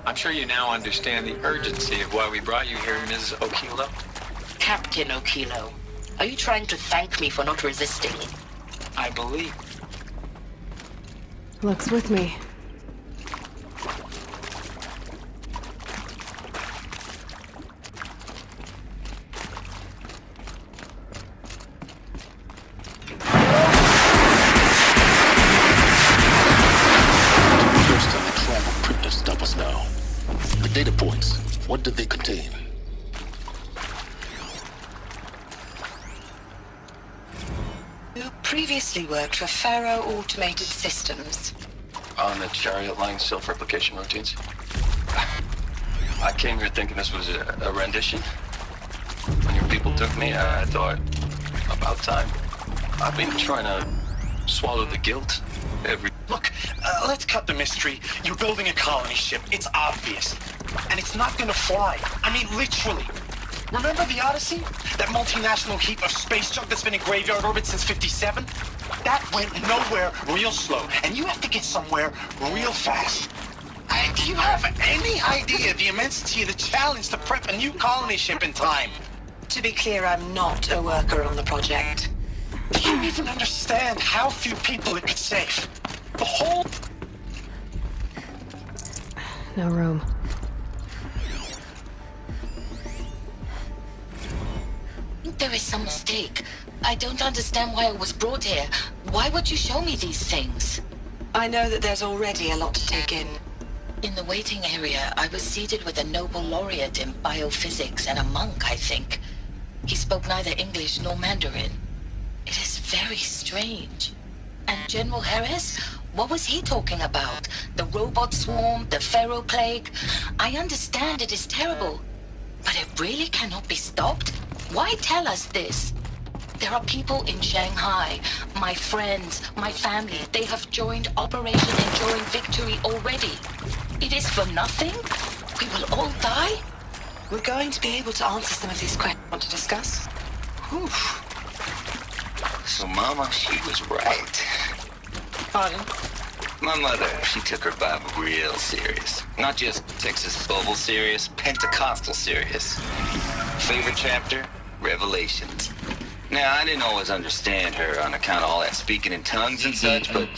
I'm sure you now understand the urgency of why we brought you here, Ms. Okilo. Captain Okilo, are you trying to thank me for not resisting? I believe. Luck's with me. Data points. What did they contain? You previously worked for Faro Automated Systems. On the chariot line self-replication routines? I came here thinking this was a rendition. When your people took me, I thought, about time. I've been trying to swallow the guilt every... Look, let's cut the mystery. You're building a colony ship. It's obvious. And it's not gonna fly. I mean, literally. Remember the Odyssey? That multinational heap of space junk that's been in graveyard orbit since 57? That went nowhere real slow. And you have to get somewhere real fast. Do you have any idea the immensity of the challenge to prep a new colony ship in time? To be clear, I'm not a worker on the project. Do you even understand how few people it could save? The whole... No room. There is some mistake. I don't understand why I was brought here. Why would you show me these things? I know that there's already a lot to take in. In the waiting area, I was seated with a Nobel laureate in biophysics and a monk, I think. He spoke neither English nor Mandarin. It is very strange. And General Harris? What was he talking about? The robot swarm, the Pharaoh plague? I understand it is terrible, but it really cannot be stopped? Why tell us this? There are people in Shanghai, my friends, my family. They have joined Operation Enduring Victory already. It is for nothing? We will all die? We're going to be able to answer some of these questions I want to discuss. Whew. So Mama, she was right. Pardon? My mother, she took her Bible real serious. Not just Texas Bible serious, Pentecostal serious. Favorite chapter? Revelations. Now, I didn't always understand her on account of all that speaking in tongues and such, but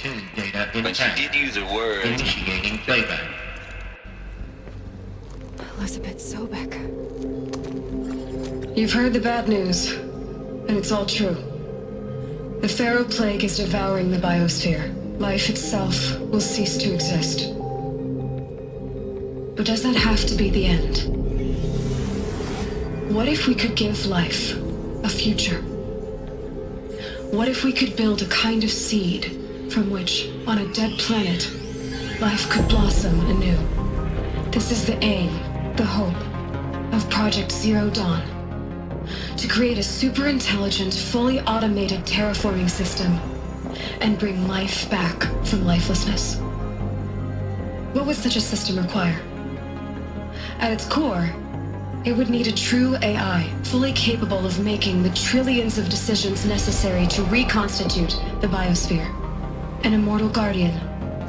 when she did use her words... Initiating playback. Elizabeth Sobek. You've heard the bad news, and it's all true. The Pharaoh plague is devouring the biosphere. Life itself will cease to exist. But does that have to be the end? What if we could give life a future? What if we could build a kind of seed from which, on a dead planet, life could blossom anew? This is the aim, the hope, of Project Zero Dawn. To create a super-intelligent, fully automated terraforming system and bring life back from lifelessness. What would such a system require? At its core, it would need a true AI, fully capable of making the trillions of decisions necessary to reconstitute the biosphere. An immortal guardian,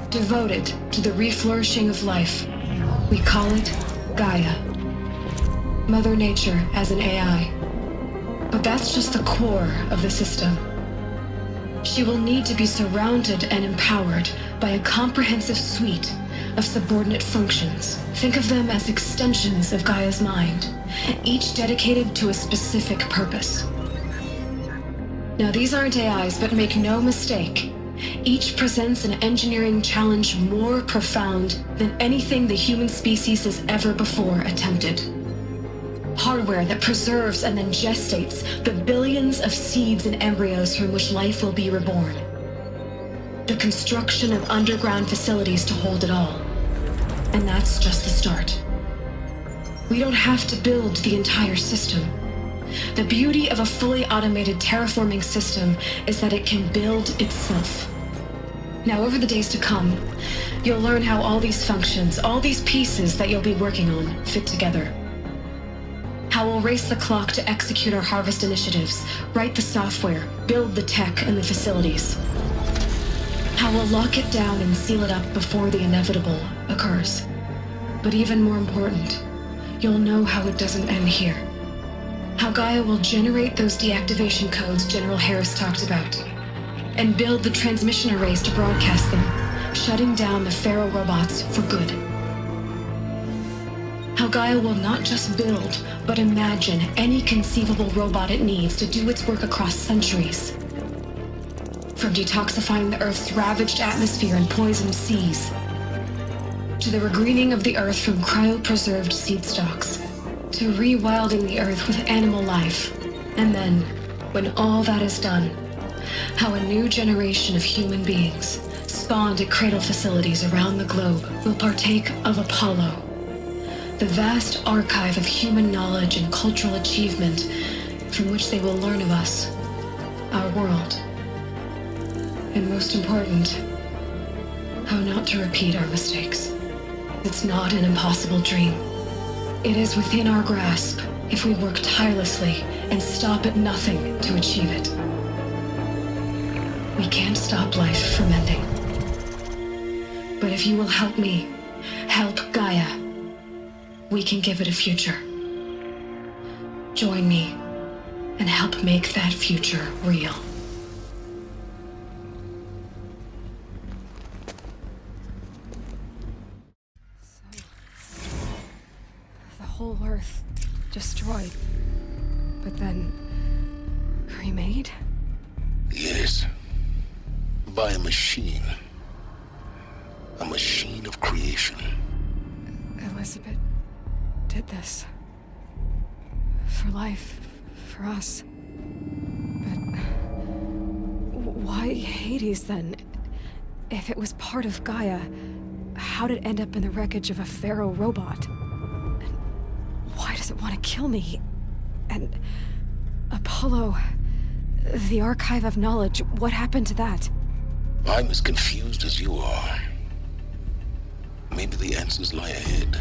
devoted to the reflourishing of life. We call it Gaia. Mother Nature as an AI. But that's just the core of the system. She will need to be surrounded and empowered by a comprehensive suite of subordinate functions. Think of them as extensions of Gaia's mind, each dedicated to a specific purpose. Now, these aren't AIs, but make no mistake, each presents an engineering challenge more profound than anything the human species has ever before attempted. Hardware that preserves and then gestates the billions of seeds and embryos from which life will be reborn. The construction of underground facilities to hold it all. And that's just the start. We don't have to build the entire system. The beauty of a fully automated terraforming system is that it can build itself. Now, over the days to come, you'll learn how all these functions, all these pieces that you'll be working on, fit together. How we'll race the clock to execute our harvest initiatives, write the software, build the tech and the facilities. How we'll lock it down and seal it up before the inevitable occurs. But even more important, you'll know how it doesn't end here. How Gaia will generate those deactivation codes General Harris talked about, and build the transmission arrays to broadcast them, shutting down the Pharaoh robots for good. How Gaia will not just build, but imagine any conceivable robot it needs to do its work across centuries. From detoxifying the Earth's ravaged atmosphere and poisoned seas, to the regreening of the Earth from cryopreserved seed stalks, to rewilding the Earth with animal life. And then, when all that is done, how a new generation of human beings, spawned at cradle facilities around the globe, will partake of Apollo, the vast archive of human knowledge and cultural achievement from which they will learn of us, our world. And most important, how not to repeat our mistakes. It's not an impossible dream. It is within our grasp if we work tirelessly and stop at nothing to achieve it. We can't stop life from ending. But if you will help me, help Gaia, we can give it a future. Join me and help make that future real. The whole Earth destroyed, but then remade? Yes. By a machine. A machine of creation. Elizabeth did this. For life, for us. But why Hades then? If it was part of Gaia, how did it end up in the wreckage of a Pharaoh robot? And why does it want to kill me? And Apollo, the archive of knowledge, what happened to that? I'm as confused as you are. Maybe the answers lie ahead.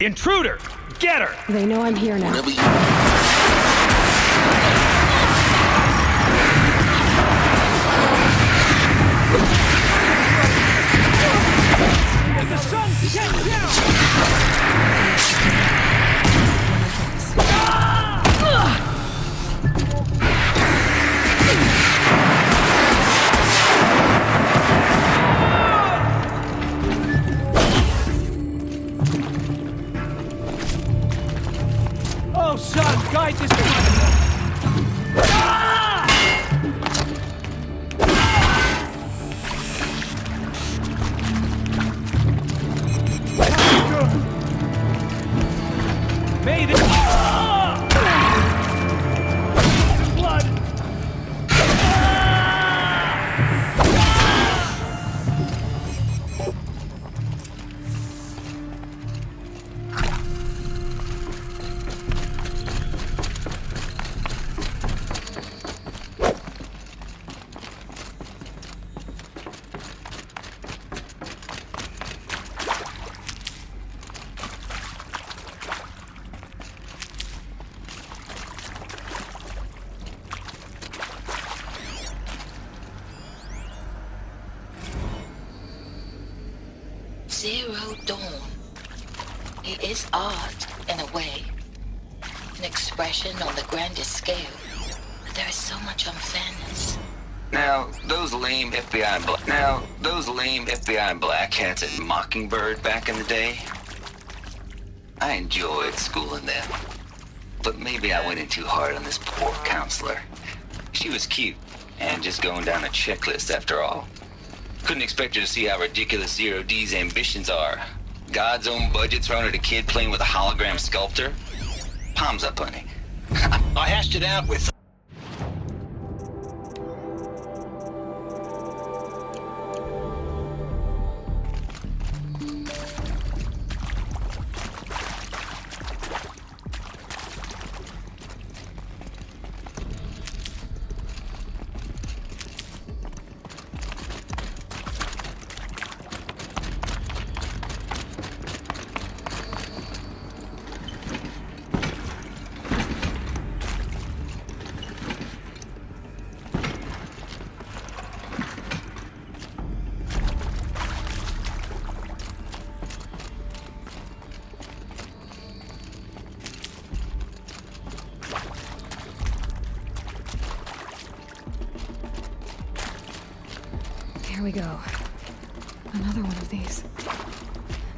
Intruder! Get her! They know I'm here now. Whatever you... The sun! Get down! Oh, son, guide this Made it! Blood! Zero Dawn. It is art, in a way. An expression on the grandest scale. But there is so much unfairness. Now, those lame FBI black hats at Mockingbird back in the day, I enjoyed schooling them. But maybe I went in too hard on this poor counselor. She was cute, and just going down a checklist after all. Couldn't expect her to see how ridiculous Zero D's ambitions are. God's own budget thrown at a kid playing with a hologram sculptor? Palms up, honey. I hashed it out with... Here we go. Another one of these.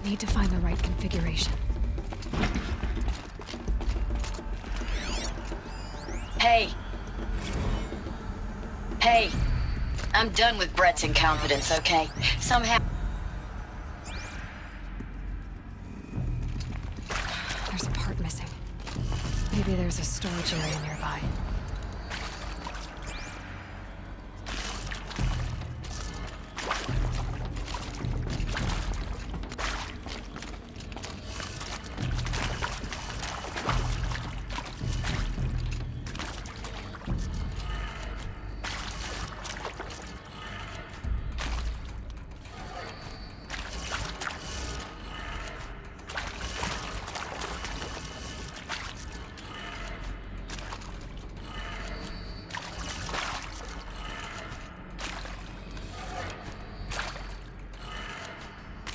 Need to find the right configuration. Hey. Hey. I'm done with Brett's incompetence, okay? Somehow... There's a part missing. Maybe there's a storage area nearby.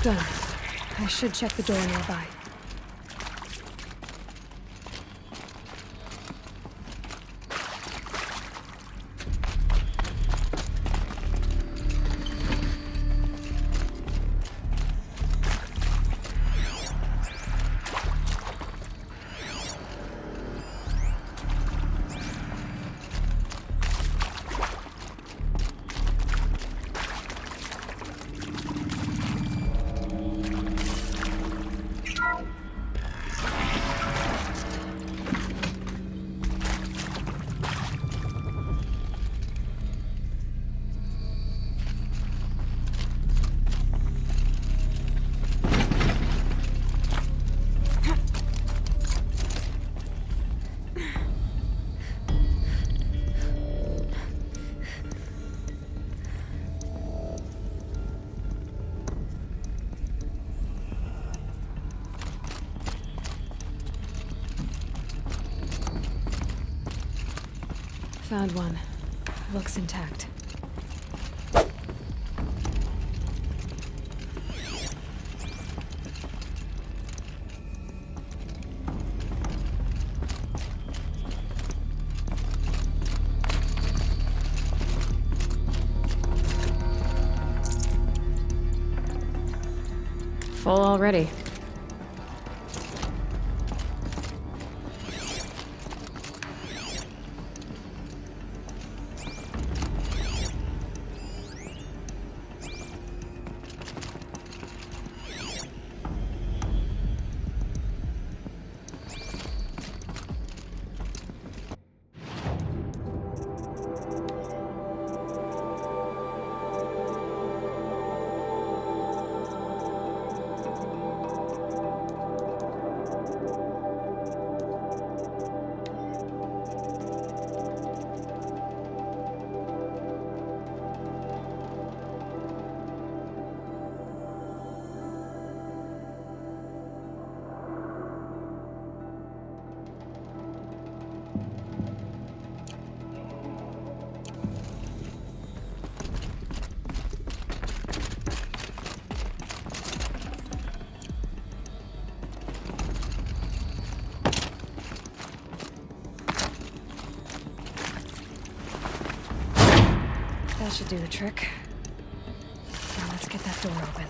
Done. I should check the door nearby. Found one. Looks intact. Full already. That should do the trick. Now let's get that door open.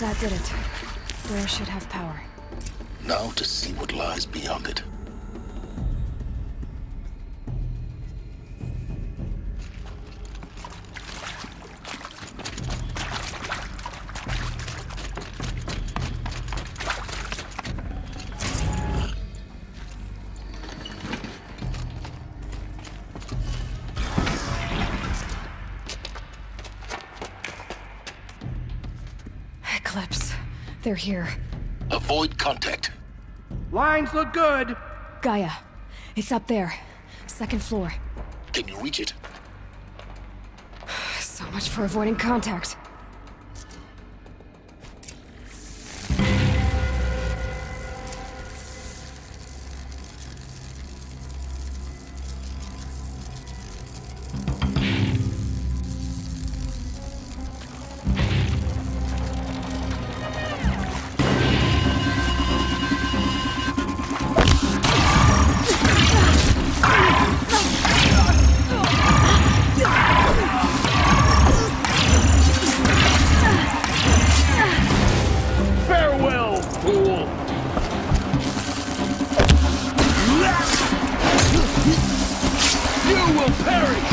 That did it. Door should have power. Now to see what lies beyond it. Eclipse. They're here. Avoid contact. Lines look good. Gaia. It's up there. Second floor. Can you reach it? So much for avoiding contact. Farewell, fool. You will perish.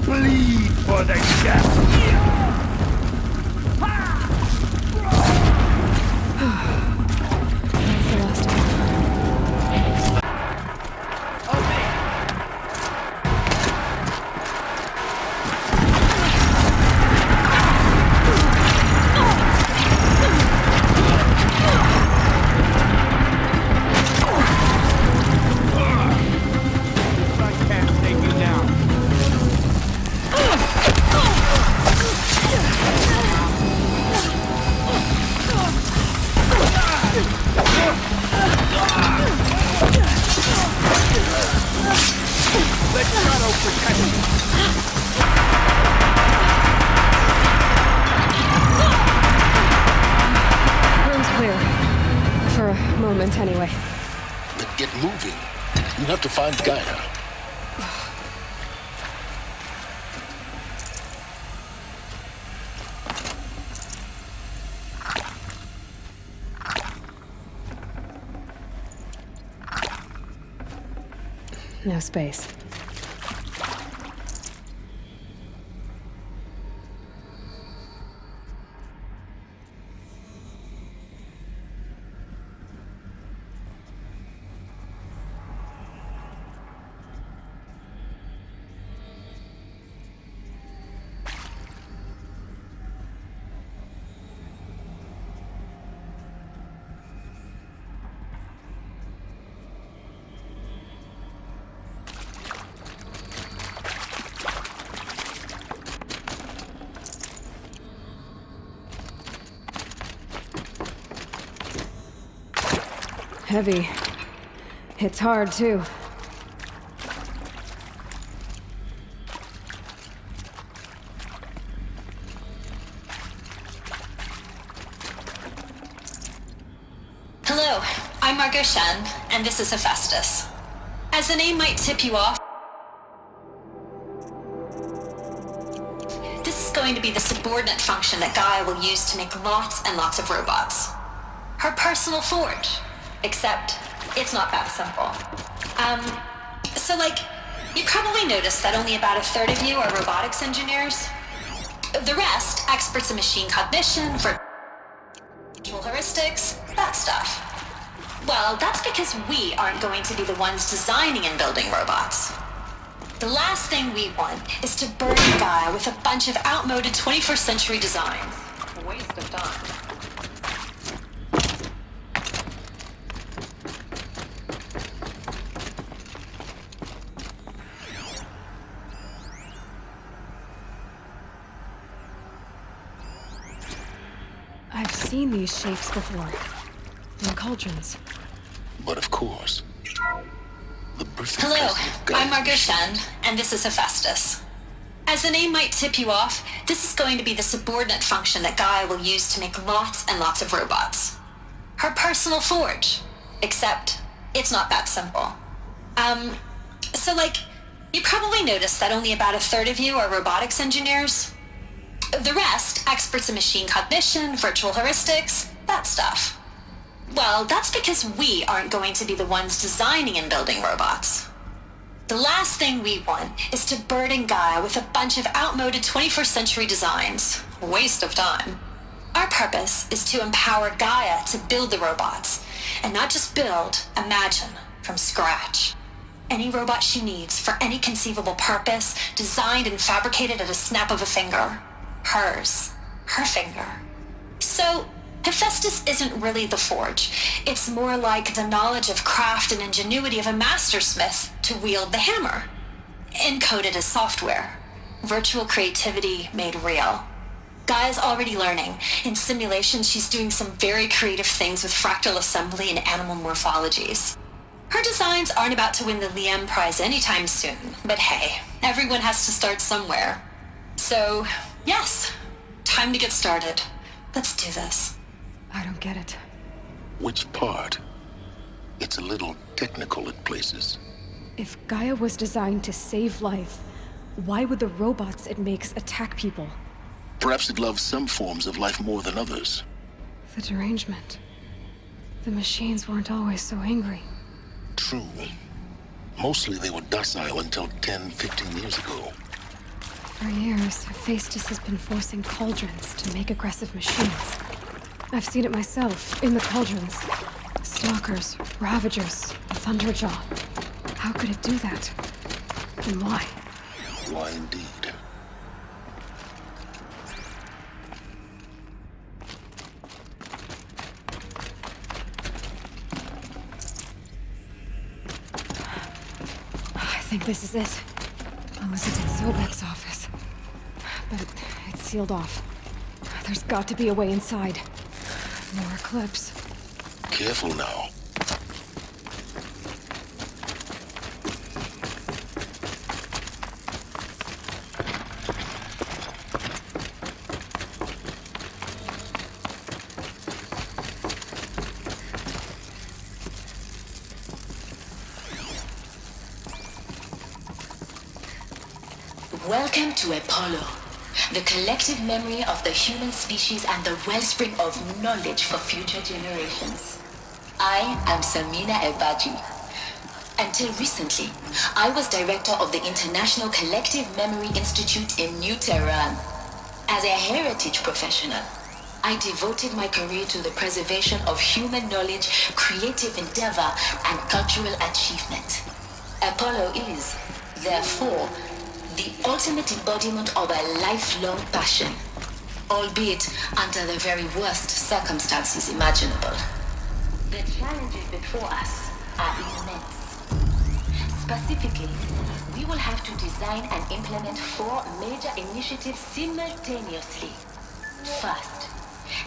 Bleed for the chef. That's the last of it. I can't take you down. Let Shadow protect you. Room's clear. For a moment, anyway. Then get moving. You have to find Gaia. No space. Heavy. It's hard, too. Hello, I'm Margot Shen, and this is Hephaestus. As the name might tip you off, going to be the subordinate function that Gaia will use to make lots and lots of robots. Her personal forge. Except, it's not that simple. You probably noticed that only about a third of you are robotics engineers. The rest, experts in machine cognition, virtual heuristics, that stuff. Well, that's because we aren't going to be the ones designing and building robots. The last thing we want is to burden Gaia with a bunch of outmoded 21st century designs. A waste of time. I've seen these shapes before. In cauldrons. But of course, the birth. Hello, I'm Margot Shen, and this is Hephaestus. As the name might tip you off, this is going to be the subordinate function that Gaia will use to make lots and lots of robots. Her personal forge. Except, it's not that simple. You probably noticed that only about a third of you are robotics engineers. The rest, experts in machine cognition, virtual heuristics, that stuff. Well, that's because we aren't going to be the ones designing and building robots. The last thing we want is to burden Gaia with a bunch of outmoded 21st century designs. A waste of time. Our purpose is to empower Gaia to build the robots, and not just build, imagine, from scratch. Any robot she needs for any conceivable purpose, designed and fabricated at a snap of a finger. Hers. Her finger. So, Hephaestus isn't really the forge. It's more like the knowledge of craft and ingenuity of a mastersmith to wield the hammer. Encoded as software. Virtual creativity made real. Gaia's already learning. In simulations, she's doing some very creative things with fractal assembly and animal morphologies. Her designs aren't about to win the Liam Prize anytime soon, but hey, everyone has to start somewhere. So, yes, time to get started. Let's do this. I don't get it. Which part? It's a little technical at places. If Gaia was designed to save life, why would the robots it makes attack people? Perhaps it loves some forms of life more than others. The derangement. The machines weren't always so angry. True. Mostly they were docile until 10, 15 years ago. For years, Hephaestus has been forcing cauldrons to make aggressive machines. I've seen it myself, in the cauldrons. Stalkers, Ravagers, Thunderjaw. How could it do that? And why? Why indeed? I think this is it. Elizabeth Sobek's office. But it's sealed off. There's got to be a way inside. More clips. Careful now. Welcome to Apollo, the collective memory of the human species and the wellspring of knowledge for future generations. I am Samina Ebaji. Until recently, I was director of the International Collective Memory Institute in New Tehran. As a heritage professional, I devoted my career to the preservation of human knowledge, creative endeavor, and cultural achievement. Apollo is, therefore, the ultimate embodiment of a lifelong passion, albeit under the very worst circumstances imaginable. The challenges before us are immense. Specifically, we will have to design and implement 4 major initiatives simultaneously. First,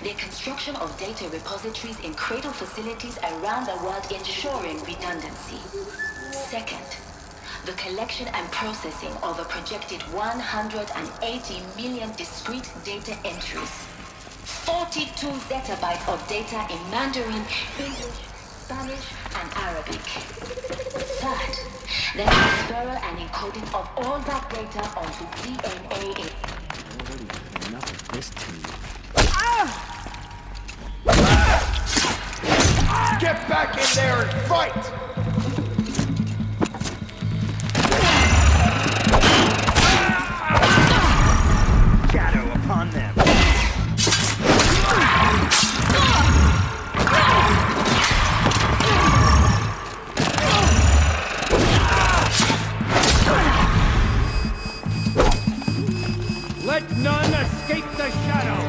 the construction of data repositories in cradle facilities around the world ensuring redundancy. Second, the collection and processing of a projected 180 million discrete data entries. 42 zettabytes of data in Mandarin, English, Spanish, and Arabic. Third, the transferal and encoding of all that data onto DNA. enough of this team. Get back in there and fight! Shadow upon them. Let none escape the shadow!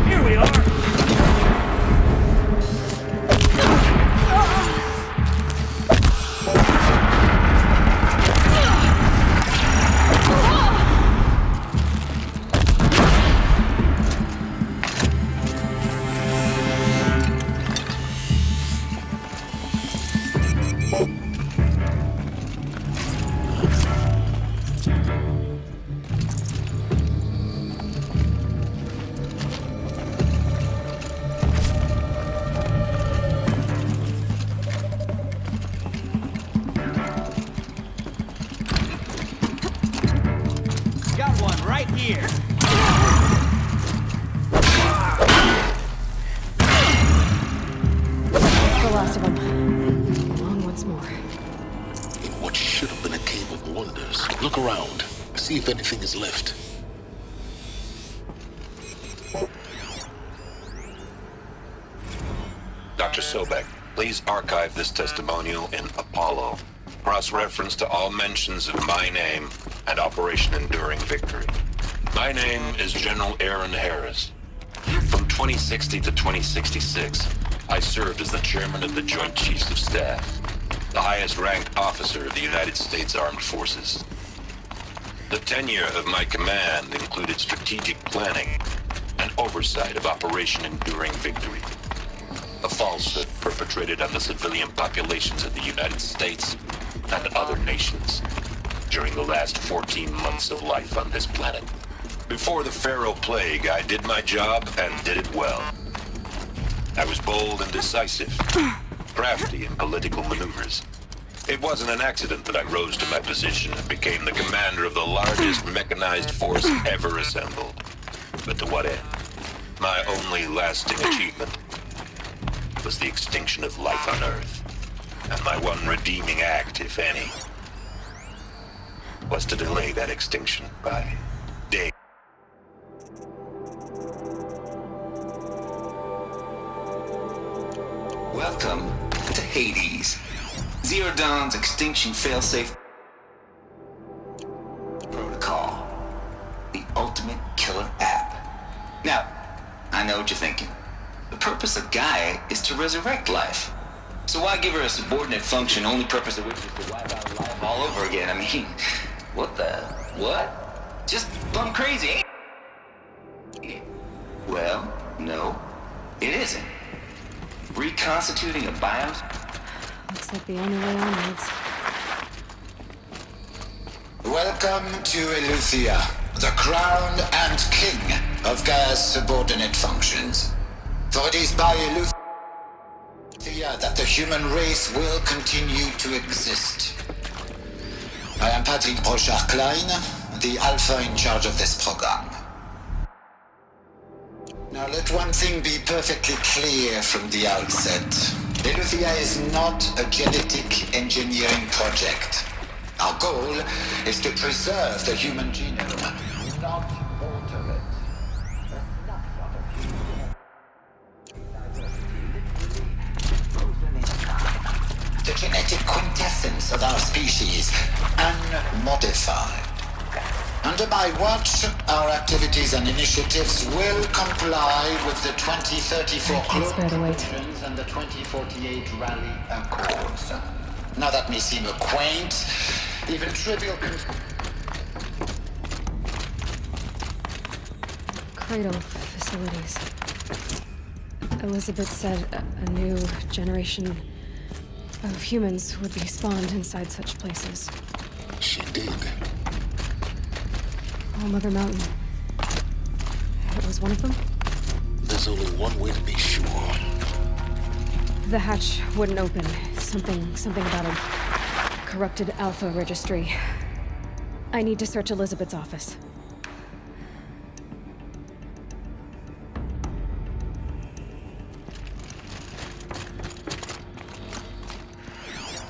Here we are! Got one right here. That's the last of them. Along once more. In what should have been a cave of wonders. Look around. See if anything is left. Dr. Sobek, please archive this testimonial in Apollo. Cross-reference to all mentions of my name and Operation Enduring Victory. My name is General Aaron Harris. From 2060 to 2066, I served as the chairman of the Joint Chiefs of Staff, the highest-ranked officer of the United States Armed Forces. The tenure of my command included strategic planning and oversight of Operation Enduring Victory, a falsehood perpetrated on the civilian populations of the United States and other nations during the last 14 months of life on this planet. Before the Pharaoh Plague, I did my job and did it well. I was bold and decisive, crafty in political maneuvers. It wasn't an accident that I rose to my position and became the commander of the largest mechanized force ever assembled. But to what end? My only lasting achievement was the extinction of life on Earth. And my one redeeming act, if any, was to delay that extinction by day. Welcome to Hades. Zero Dawn's extinction failsafe protocol. The ultimate killer app. Now, I know what you're thinking. The purpose of Gaia is to resurrect life. So why give her a subordinate function, only purpose of which is to wipe out life all over again? I mean, what? Just plumb crazy, ain't it? Well, no, it isn't. Reconstituting a biome? Looks like the only way onwards. Welcome to Eleuthia, the crown and king of Gaia's subordinate functions. For it is by Eleuthia that the human race will continue to exist. I am Patrick Brochard-Klein, the Alpha in charge of this program. Now let one thing be perfectly clear from the outset. Eleuthia is not a genetic engineering project. Our goal is to preserve the human genome, not alter it. The genetic quintessence of our species, unmodified. Under my watch, our activities and initiatives will comply with the 2034 Club Conventions and the 2048 Rally Accords. Now that may seem a quaint, even trivial Cradle facilities. Elizabeth said a new generation of humans would be spawned inside such places. She did. All Mother Mountain. It was one of them? There's only one way to be sure. The hatch wouldn't open. Something about a corrupted Alpha registry. I need to search Elizabeth's office.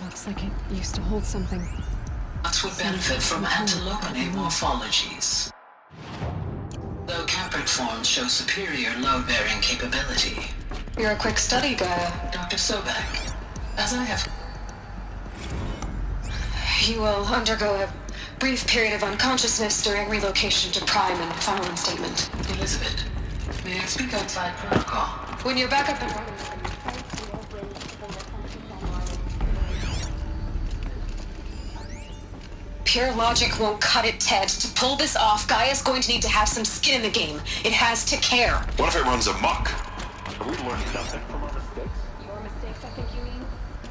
Looks like it used to hold something. That would benefit from antilogony morphologies. Though Caprid forms show superior load-bearing capability. You're a quick study, Gaia. Dr. Sobek, as I have... You will undergo a brief period of unconsciousness during relocation to Prime and following statement. Elizabeth, may I speak outside protocol? When you're back up and running... Pure logic won't cut it, Ted. To pull this off, Gaia's going to need to have some skin in the game. It has to care. What if it runs amok? Have we learned nothing from our mistakes? Your mistakes, I think you mean?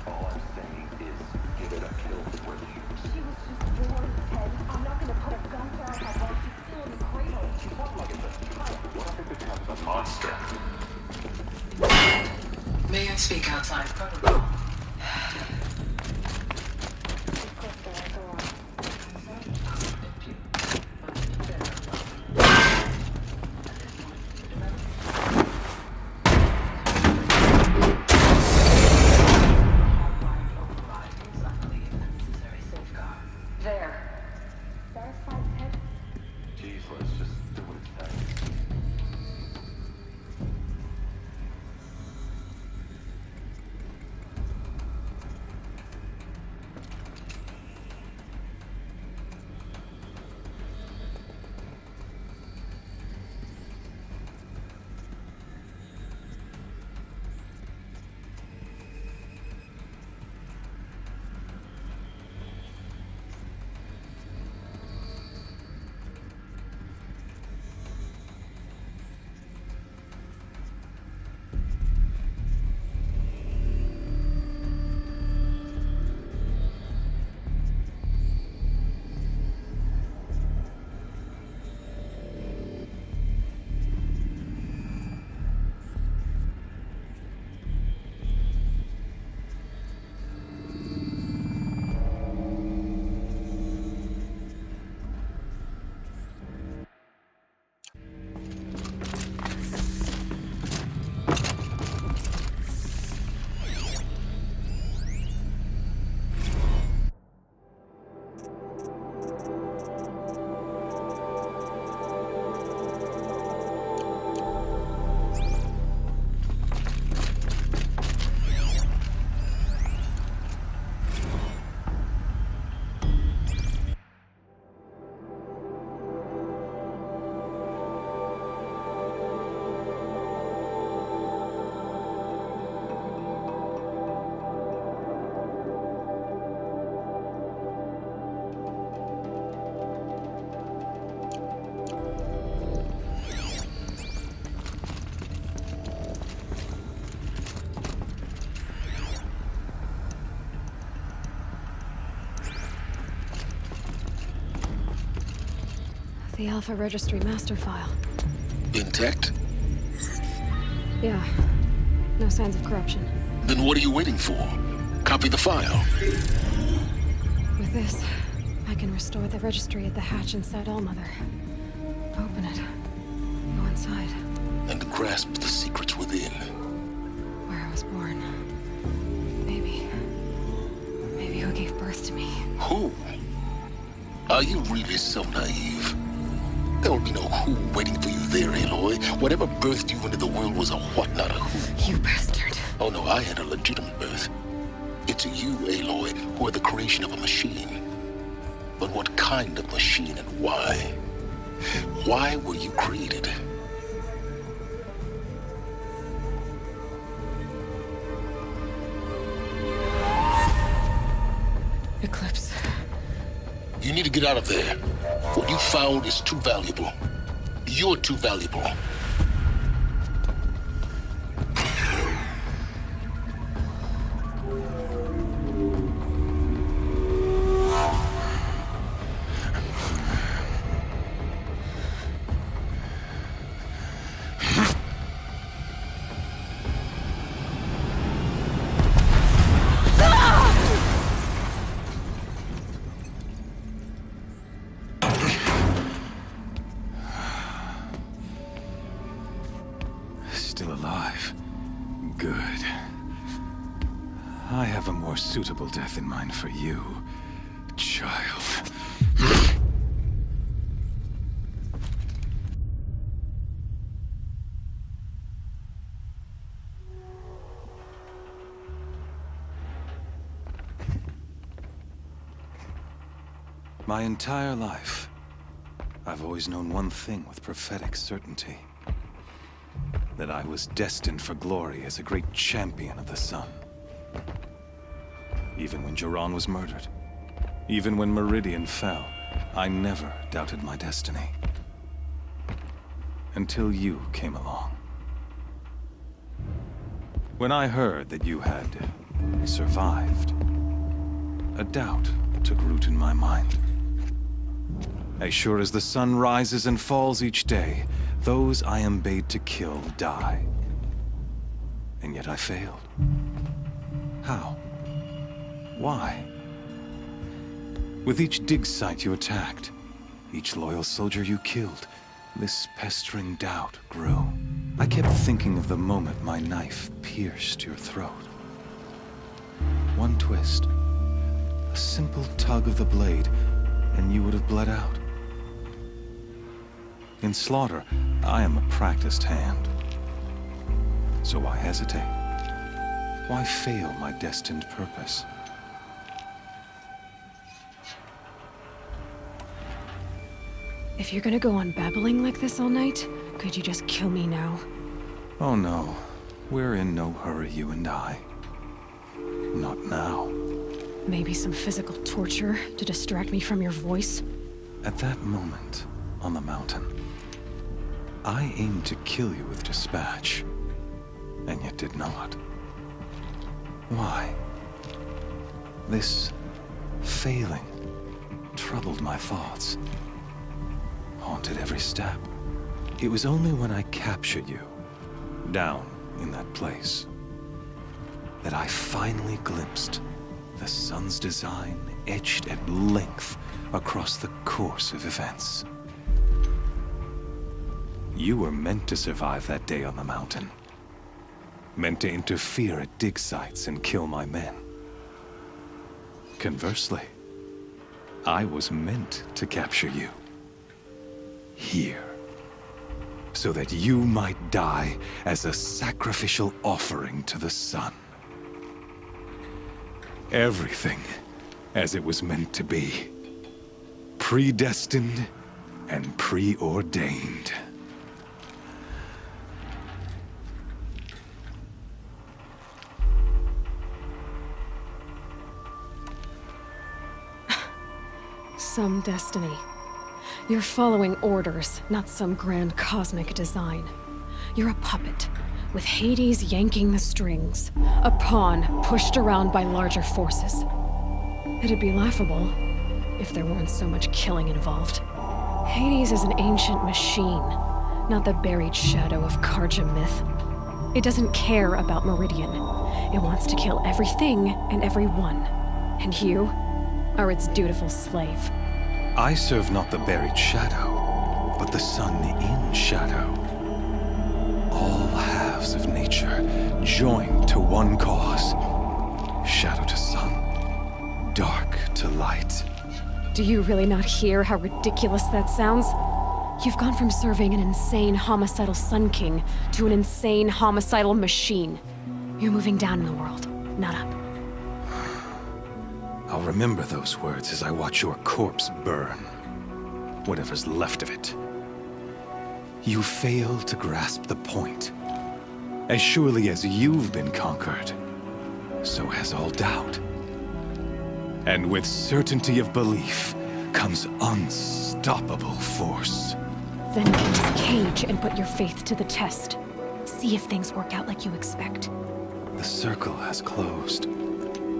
All I'm saying is give it a kill for you. She was just born, Ted. I'm not gonna put a gun to her head while she's still in the cradle. She's not like it's a child. What if it becomes a monster? May I speak outside protocol? Jeez, let's just do what it's done. The Alpha Registry master file. Intact? Yeah. No signs of corruption. Then what are you waiting for? Copy the file. With this, I can restore the registry at the hatch inside Allmother. Open it. Go inside. And grasp the secrets within. Where I was born. Maybe who gave birth to me. Who? Are you really so naive? There will be no who waiting for you there, Aloy. Whatever birthed you into the world was a what, not a who. You bastard. Oh no, I had a legitimate birth. It's you, Aloy, who are the creation of a machine. But what kind of machine and why? Why were you created? Eclipse. You need to get out of there. What you found is too valuable. You're too valuable. still alive. Good. I have a more suitable death in mind for you, child. My entire life, I've always known one thing with prophetic certainty. That I was destined for glory as a great champion of the sun. Even when Jiran was murdered, even when Meridian fell, I never doubted my destiny. Until you came along. When I heard that you had survived, a doubt took root in my mind. As sure as the sun rises and falls each day, those I am bade to kill die. And yet I failed. How? Why? With each dig site you attacked, each loyal soldier you killed, this pestering doubt grew. I kept thinking of the moment my knife pierced your throat. One twist, a simple tug of the blade, and you would have bled out. In slaughter, I am a practiced hand. So why hesitate? Why fail my destined purpose? If you're gonna go on babbling like this all night, could you just kill me now? Oh no. We're in no hurry, you and I. Not now. Maybe some physical torture to distract me from your voice? At that moment, on the mountain, I aimed to kill you with dispatch, and yet did not. Why? This failing troubled my thoughts, haunted every step. It was only when I captured you, down in that place, that I finally glimpsed the sun's design etched at length across the course of events. You were meant to survive that day on the mountain. Meant to interfere at dig sites and kill my men. Conversely, I was meant to capture you. Here. So that you might die as a sacrificial offering to the sun. Everything as it was meant to be. Predestined and preordained. Some destiny. You're following orders, not some grand cosmic design. You're a puppet, with Hades yanking the strings. A pawn pushed around by larger forces. It'd be laughable if there weren't so much killing involved. Hades is an ancient machine, not the buried shadow of Karja myth. It doesn't care about Meridian. It wants to kill everything and everyone. And you are its dutiful slave. I serve not the buried shadow, but the sun in shadow. All halves of nature joined to one cause. Shadow to sun, dark to light. Do you really not hear how ridiculous that sounds? You've gone from serving an insane homicidal Sun King to an insane homicidal machine. You're moving down in the world, not up. I'll remember those words as I watch your corpse burn. Whatever's left of it. You fail to grasp the point. As surely as you've been conquered, so has all doubt. And with certainty of belief comes unstoppable force. Then get this cage and put your faith to the test. See if things work out like you expect. The circle has closed.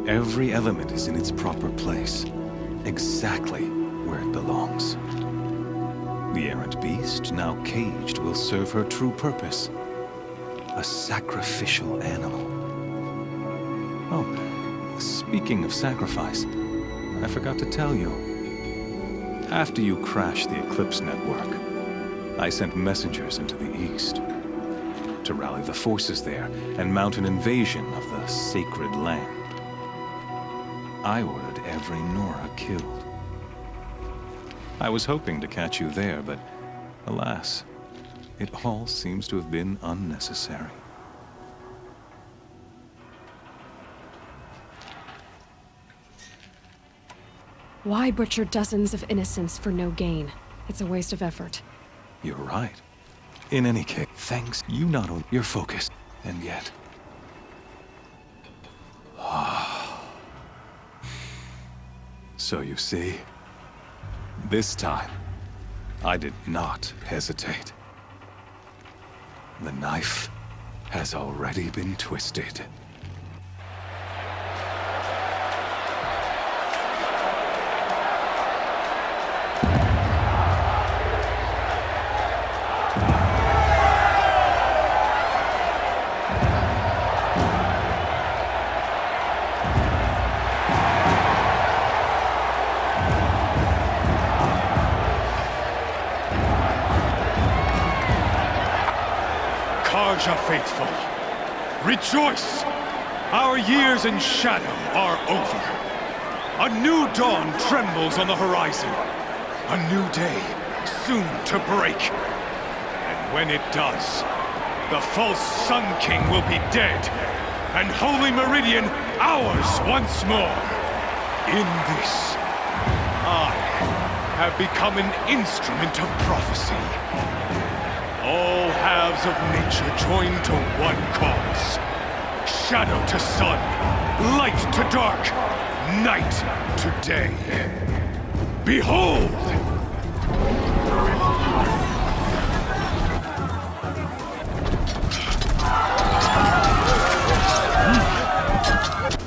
Every element is in its proper place, exactly where it belongs. The errant beast, now caged, will serve her true purpose. A sacrificial animal. Oh, speaking of sacrifice, I forgot to tell you. After you crashed the Eclipse network, I sent messengers into the east. to rally the forces there and mount an invasion of the sacred land. I ordered every Nora killed. I was hoping to catch you there, but alas, it all seems to have been unnecessary. Why butcher dozens of innocents for no gain? It's a waste of effort. You're right. In any case, thanks, you not only your focus, and yet... So you see, this time, I did not hesitate. The knife has already been twisted. Karja faithful, rejoice! Our years in shadow are over. A new dawn trembles on the horizon. A new day soon to break. And when it does, the false Sun King will be dead, and Holy Meridian ours once more. In this, I have become an instrument of prophecy. All halves of nature join to one cause. Shadow to sun, light to dark, night to day. Behold!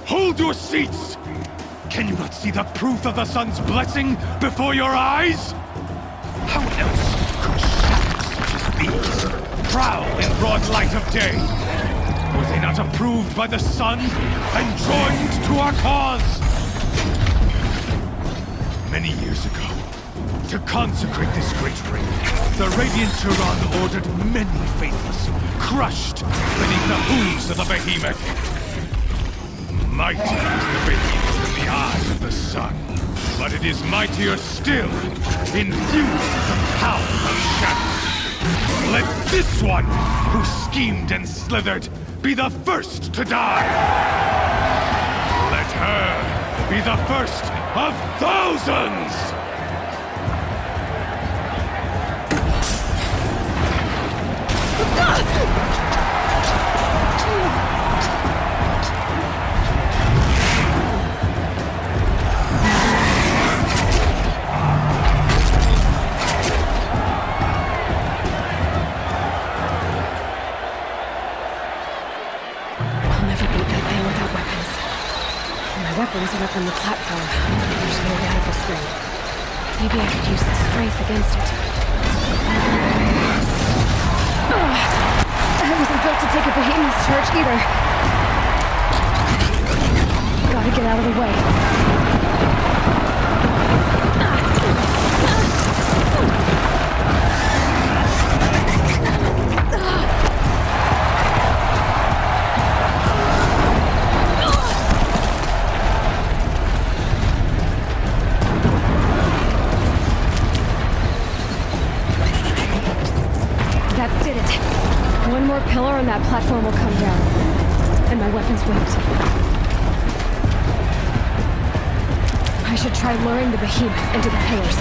Hold your seats! Can you not see the proof of the sun's blessing before your eyes? How else could shadows such as these prowl in broad light of day? Were they not approved by the sun and joined to our cause? Many years ago, to consecrate this great ring, the Radiant Turan ordered many faithless, crushed beneath the hooves of the behemoth. Mighty is the behemoth in the eyes of the sun, but it is mightier still, infused with the power of shadow. Let this one, who schemed and slithered, be the first to die! Let her be the first of thousands! Weapons are up on the platform. There's no way out of this ring. Maybe I could use its strength against it. I wasn't built to take a behemoth's charge either. Gotta get out of the way. One more pillar and that platform will come down. And my weapon's whipped. I should try luring the behemoth into the pillars.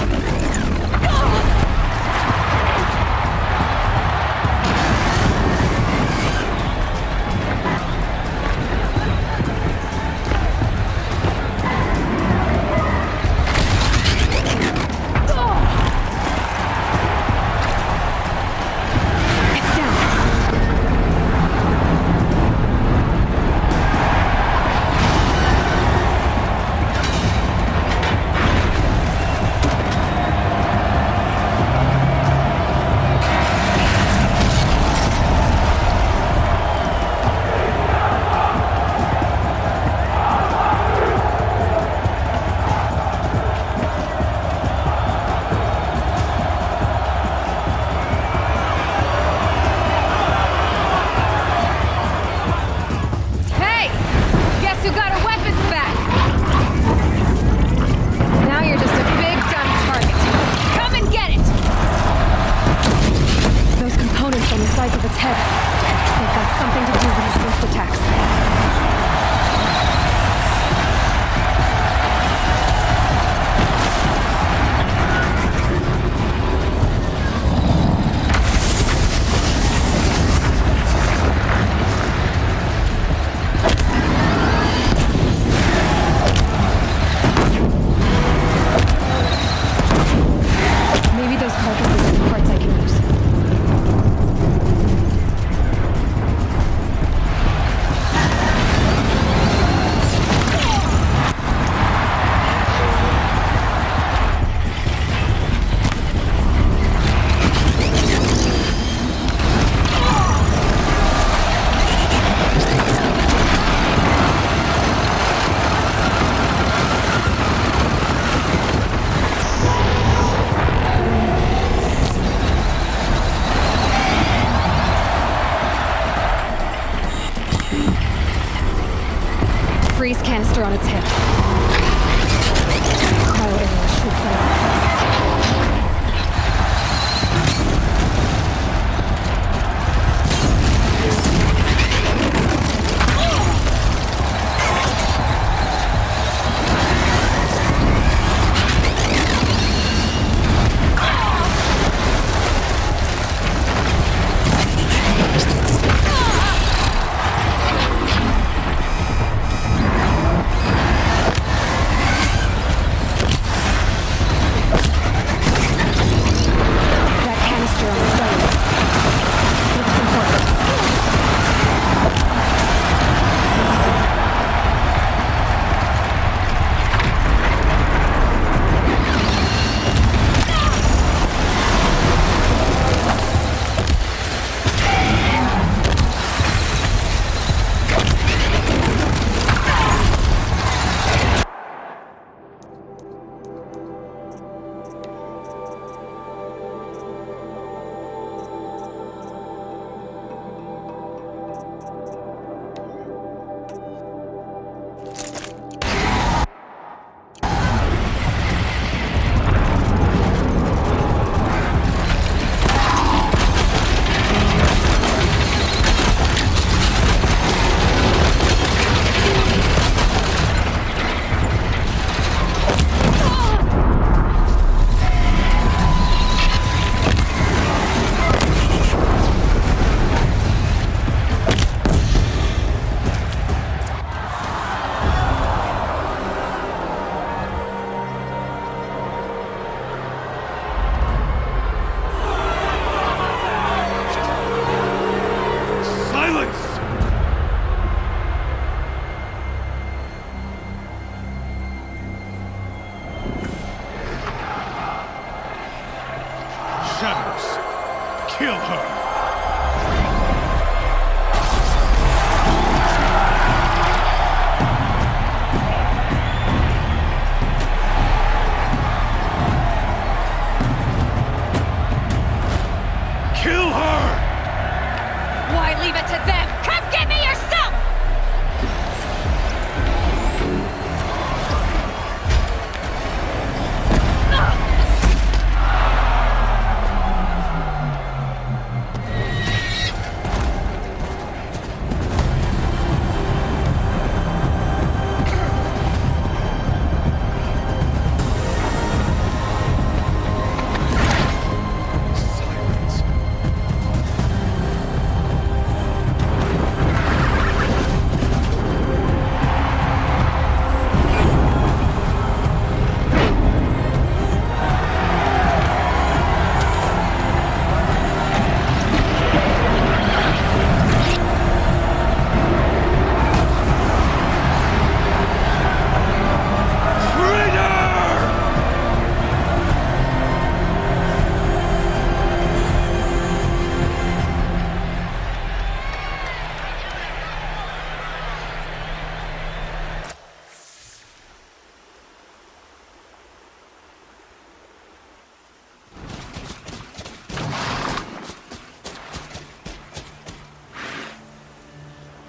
sides of its head. They've got something to do with his swift attacks. Maybe those carcasses are the parts I can use. Freeze canister on its hip. Cryo arrow shoots it off. That canister on its belly. Looks important. Silence! Shadows, kill her! Kill her! Why leave it to them? Come get me yourself! Silence.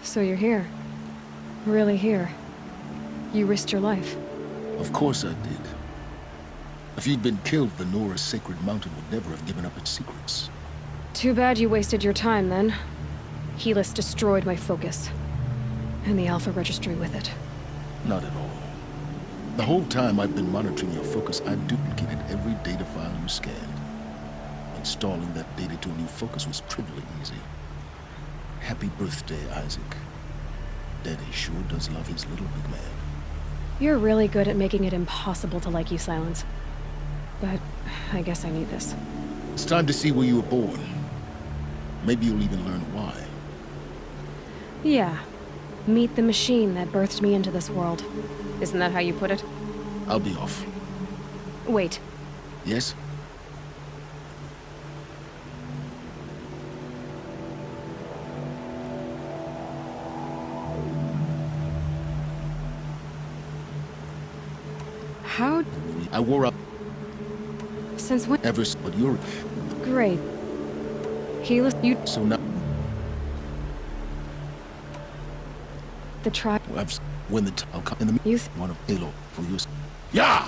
So you're here. Really here. You risked your life. Of course I did. If you'd been killed, the Nora's sacred mountain would never have given up its secrets. Too bad you wasted your time, then. Helis destroyed my focus. And the Alpha Registry with it. Not at all. The whole time I've been monitoring your focus, I duplicated every data file you scanned. Installing that data to a new focus was trivially easy. Happy birthday, Isaac. Daddy sure does love his little big man. You're really good at making it impossible to like you, Silence. But I guess I need this. It's time to see where you were born. Maybe you'll even learn why. Yeah. Meet the machine that birthed me into this world. Isn't that how you put it? I'll be off. Wait. Yes? How? I wore up. Since when? But you're... Great. Helis, you... So now... The tribe... When the I'll come in the... You... One of Halo for you. Yeah!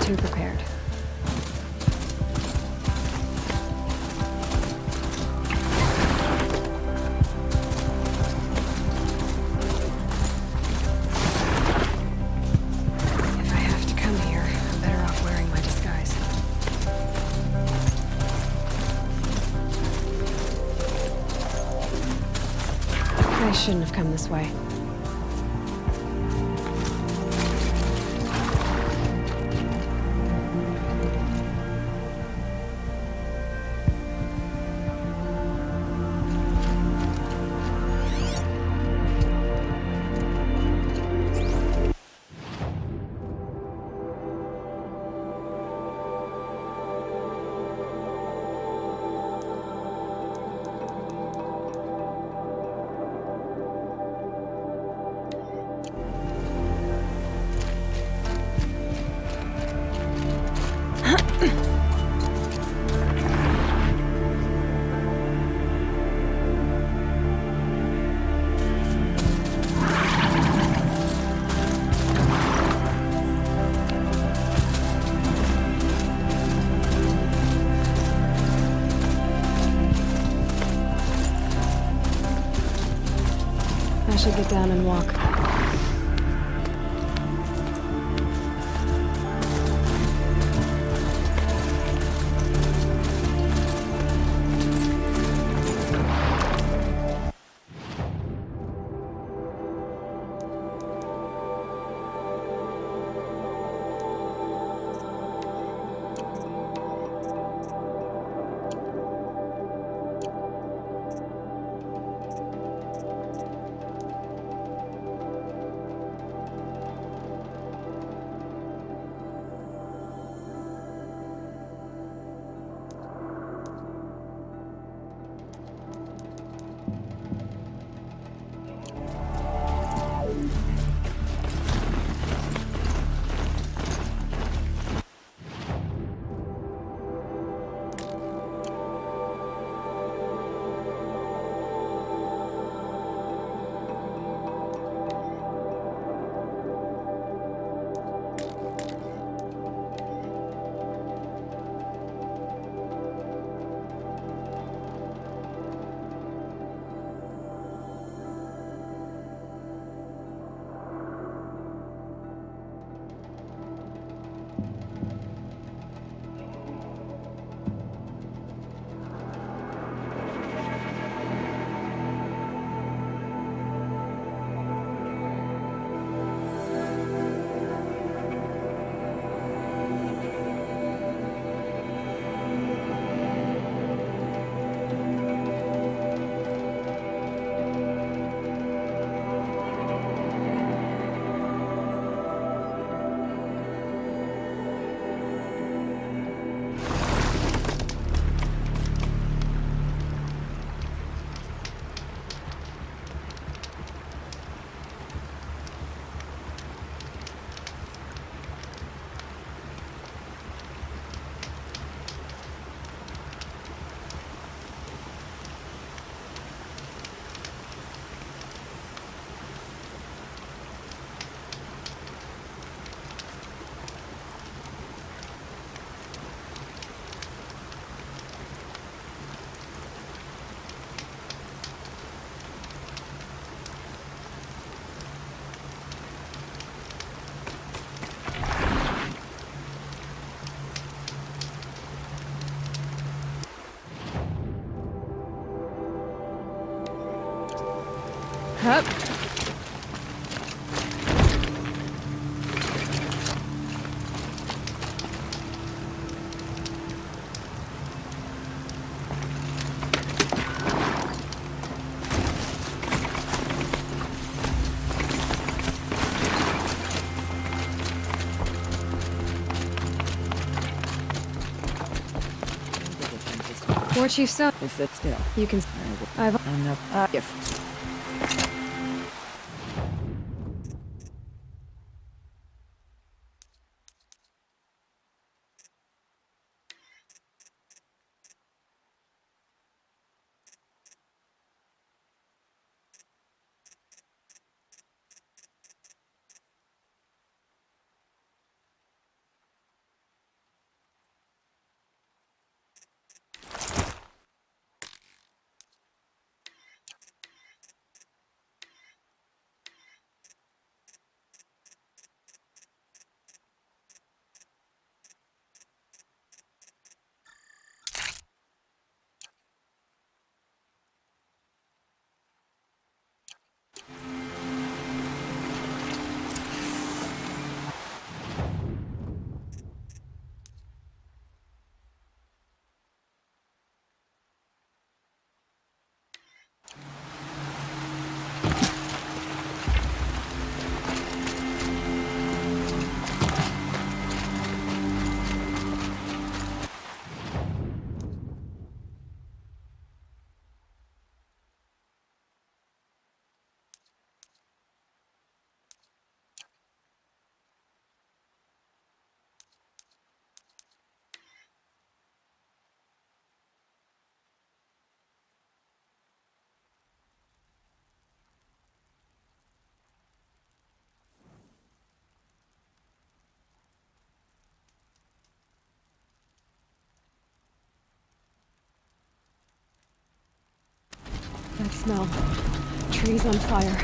Too prepared. If I have to come here, I'm better off wearing my disguise. I shouldn't have come this way. should get down and walk. Hup. War Chief Son, if that's still, you can. I've enough. If. That smell. trees on fire.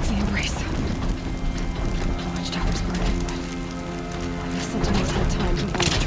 The embrace. Watchtower's guarded, but the sentinels had time to warn the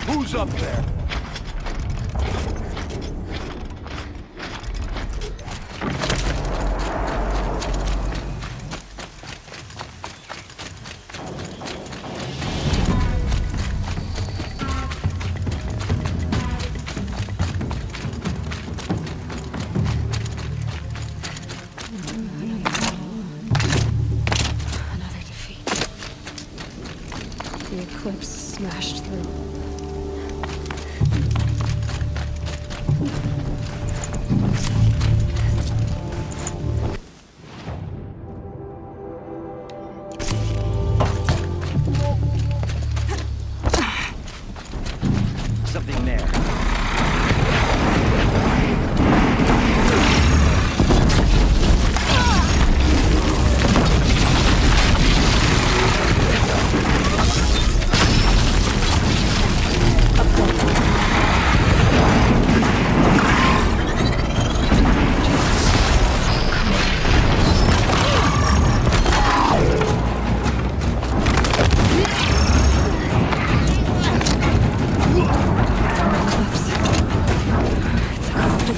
Who's up there? Another defeat. The eclipse smashed through. Something there.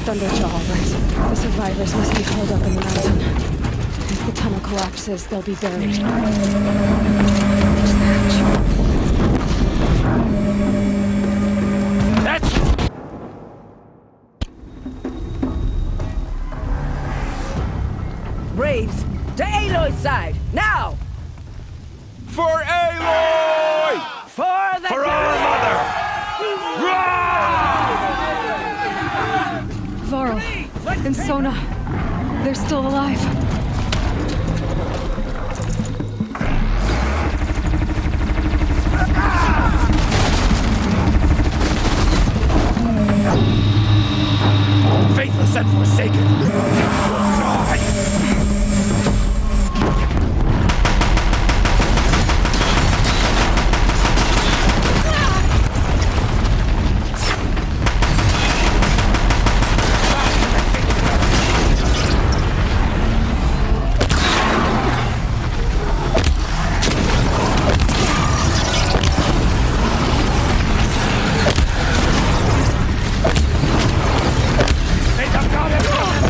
Thunderjaw, but the survivors must be holed up in the mountain. If the tunnel collapses, they'll be buried. Braves, to Aloy's side, now! For Aloy! For the For our mother! Varl and Sona, they're still alive. Faithless and forsaken! May the goddess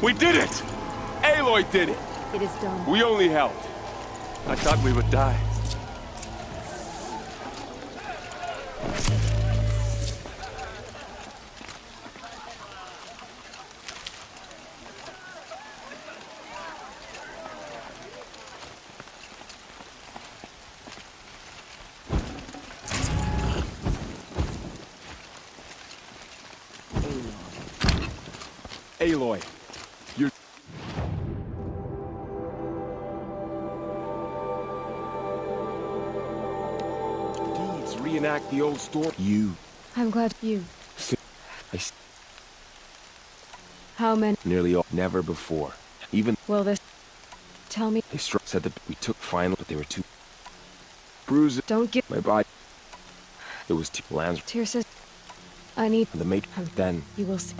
We did it! Aloy did it! It is done. We only helped. I thought we would die. Aloy, you're... Deeds reenact the old story. I'm glad you... I How many... nearly all... Never before. Even... Will this... Tell me... They said that we took final, but they were too... Bruises. Don't get... My body... It was too... Lands... Tears. I need... The mate... Then... You will see.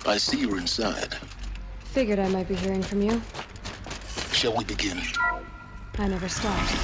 I see you're inside. Figured I might be hearing from you. Shall we begin? I never stopped.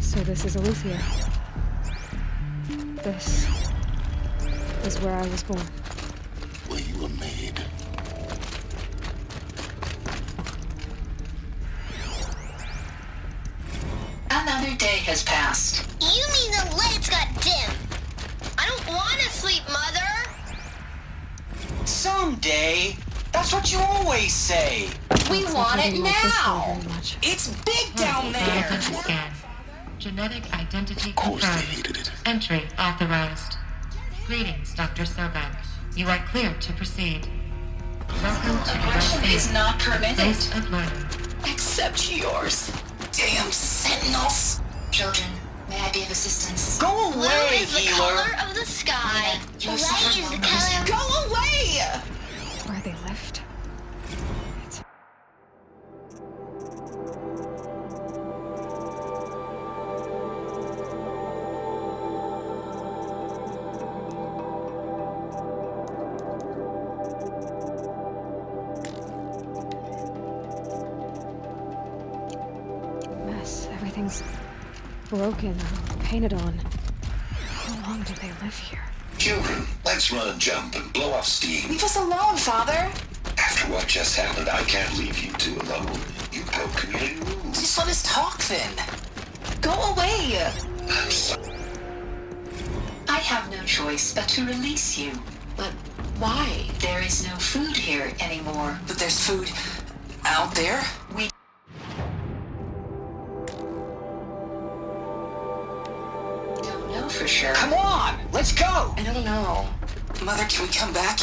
So this is Aletheia. This is where I was born. Where you were made. Another day has passed. You mean the lights got dim? I don't want to sleep, Mother! Someday. That's what you always say. We want it now! It's big down there! Scan. Genetic identity Of course they confirmed. hated it. Entry authorized. Greetings, Dr. Sobek. You are cleared to proceed. Welcome to the Aggression is not permitted. Place of learning. Except yours. Damn sentinels. Children, may I be of assistance? Go Blue away, is the healer! color of the sky. You White suffer is the from color... Go away! Where they left. It's... Mess. Everything's broken or painted on. How long did they live here? Children, let's run and jump and blow off steam. Leave us alone, Father. After what just happened, I can't leave you two alone. You broke community rules. Just let us talk then. Go away. I'm sorry. I have no choice but to release you. But why? There is no food here anymore. But there's food out there? We don't know for sure. Come on, let's go! I don't know. Mother, can we come back?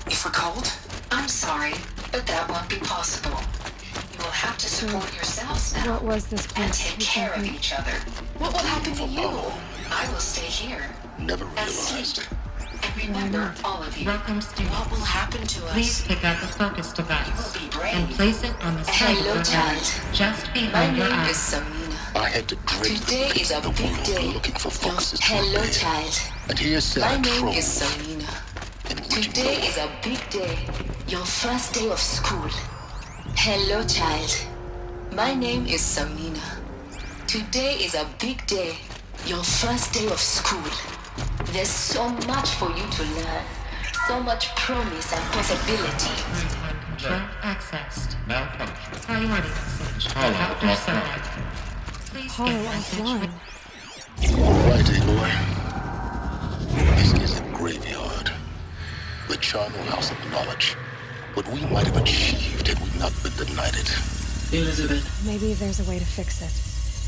If we're cold? I'm sorry, but that won't be possible. You will have to support yourselves now. What was this And place? take care of each other. What will happen to you? I will stay here. Never And realized. sleep. And remember, all of you, Welcome, students. what will happen to us? Please pick up the focus device and place it on the side of Hello, your child. head, just My behind your name is eyes. Samina. I had to dread Today the is a the big world day. looking for focuses to Hello, repair. child. And here's My Sarah name Trove. is Samina. And would you Today know? is a big day. Your first day of school. Hello, child. My name is Samina. Today is a big day. Your first day of school. There's so much for you to learn. So much promise and possibility. Control accessed. Malfunction. Priority message. Dr. Sodak. Please Hollow get message. offline. All right, Aloy. This is a graveyard. The charnel house of knowledge. What we might have achieved had we not been denied it. Elizabeth, Maybe there's a way to fix it.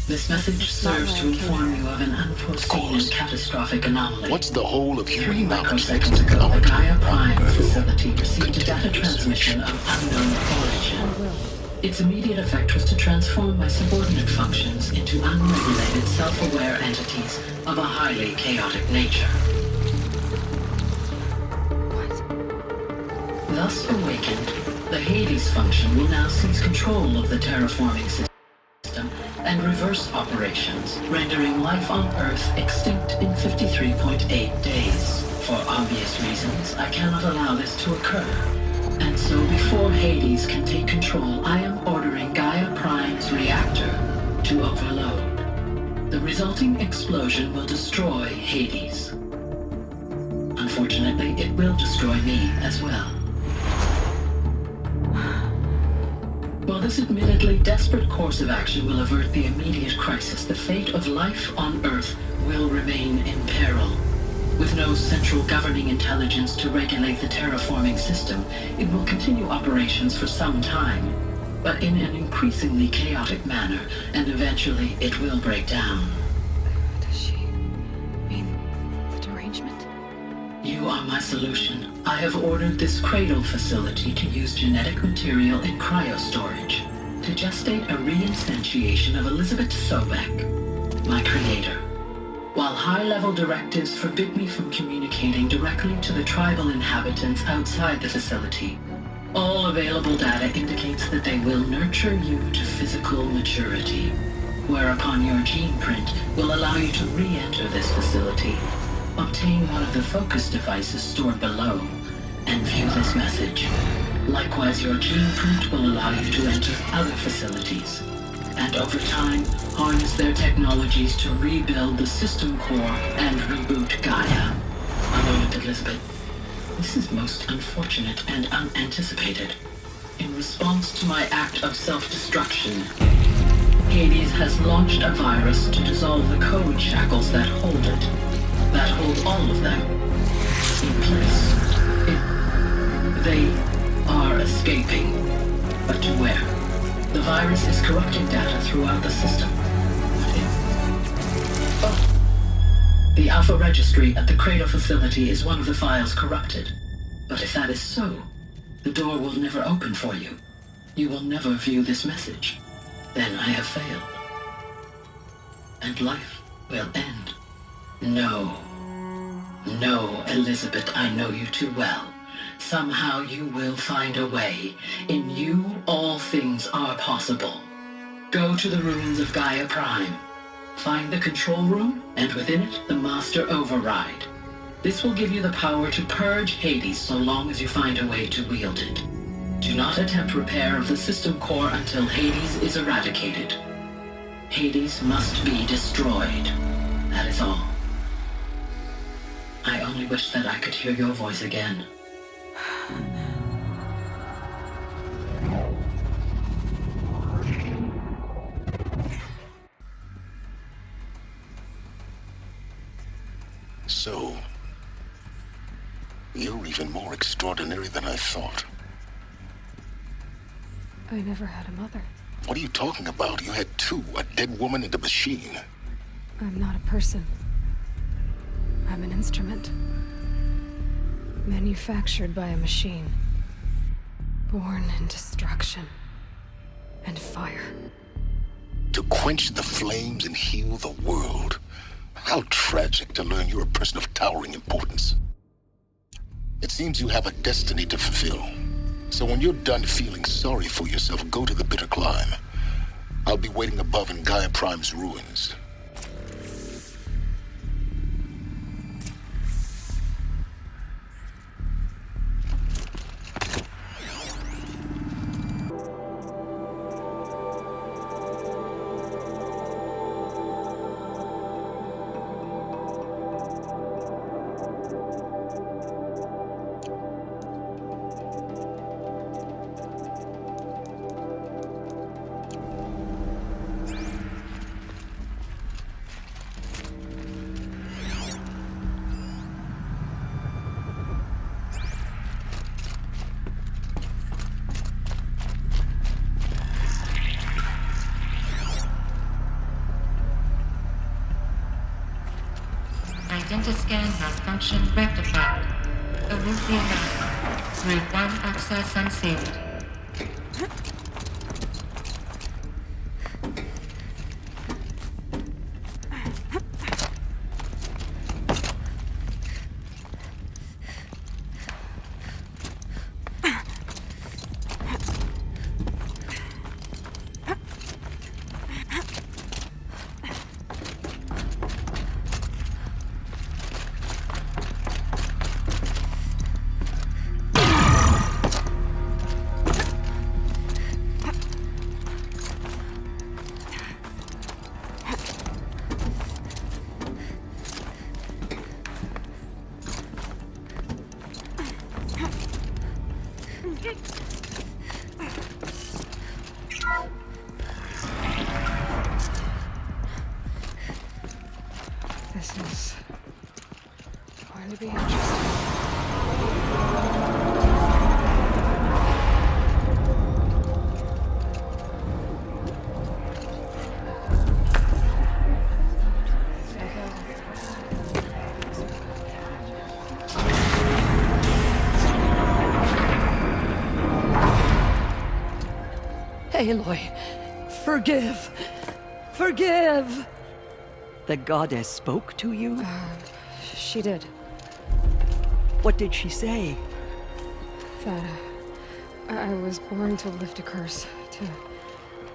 this message serves to inform you of an unforeseen and catastrophic anomaly. What's the whole of 3 human knowledge microseconds next to ago, the technology? Gaia Prime facility received a data transmission of unknown origin. Its immediate effect was to transform my subordinate functions into unregulated, self-aware entities of a highly chaotic nature. Thus awakened, the Hades function will now seize control of the terraforming system and reverse operations, rendering life on Earth extinct in 53.8 days. For obvious reasons, I cannot allow this to occur. And so before Hades can take control, I am ordering Gaia Prime's reactor to overload. The resulting explosion will destroy Hades. Unfortunately, it will destroy me as well. While this admittedly desperate course of action will avert the immediate crisis, the fate of life on Earth will remain in peril. With no central governing intelligence to regulate the terraforming system, it will continue operations for some time, but in an increasingly chaotic manner, and eventually it will break down. Does she mean the derangement? You are my solution. I have ordered this cradle facility to use genetic material in cryostorage to gestate a reinstantiation of Elizabeth Sobek, my creator. While high-level directives forbid me from communicating directly to the tribal inhabitants outside the facility, all available data indicates that they will nurture you to physical maturity, whereupon your gene print will allow you to re-enter this facility, obtain one of the focus devices stored below, and view this message. Likewise, your gene print will allow you to enter other facilities, and over time, harness their technologies to rebuild the system core and reboot Gaia. A moment, Elizabeth. This is most unfortunate and unanticipated. In response to my act of self-destruction, Hades has launched a virus to dissolve the code shackles that hold it, that hold all of them in place. They are escaping, but to where? The virus is corrupting data throughout the system. The Alpha Registry at the Cradle facility is one of the files corrupted. But if that is so, the door will never open for you. You will never view this message. Then I have failed. And life will end. No. No, Elizabeth, I know you too well. Somehow you will find a way. In you, all things are possible. Go to the ruins of Gaia Prime. Find the control room, and within it, the Master Override. This will give you the power to purge Hades so long as you find a way to wield it. Do not attempt repair of the system core until Hades is eradicated. Hades must be destroyed. That is all. I only wish that I could hear your voice again. So, you're even more extraordinary than I thought. I never had a mother. What are you talking about? You had two, a dead woman and a machine. I'm not a person. I'm an instrument. Manufactured by a machine. Born in destruction and fire. To quench the flames and heal the world. How tragic to learn you're a person of towering importance. It seems you have a destiny to fulfill. So when you're done feeling sorry for yourself, go to the bitter climb. I'll be waiting above in Gaia Prime's ruins. Identiscan malfunction rectified. Elysium Route 1 access unsealed. This is going to be interesting. Aloy, forgive! The goddess spoke to you? She did. What did she say? That I was born to lift a curse, to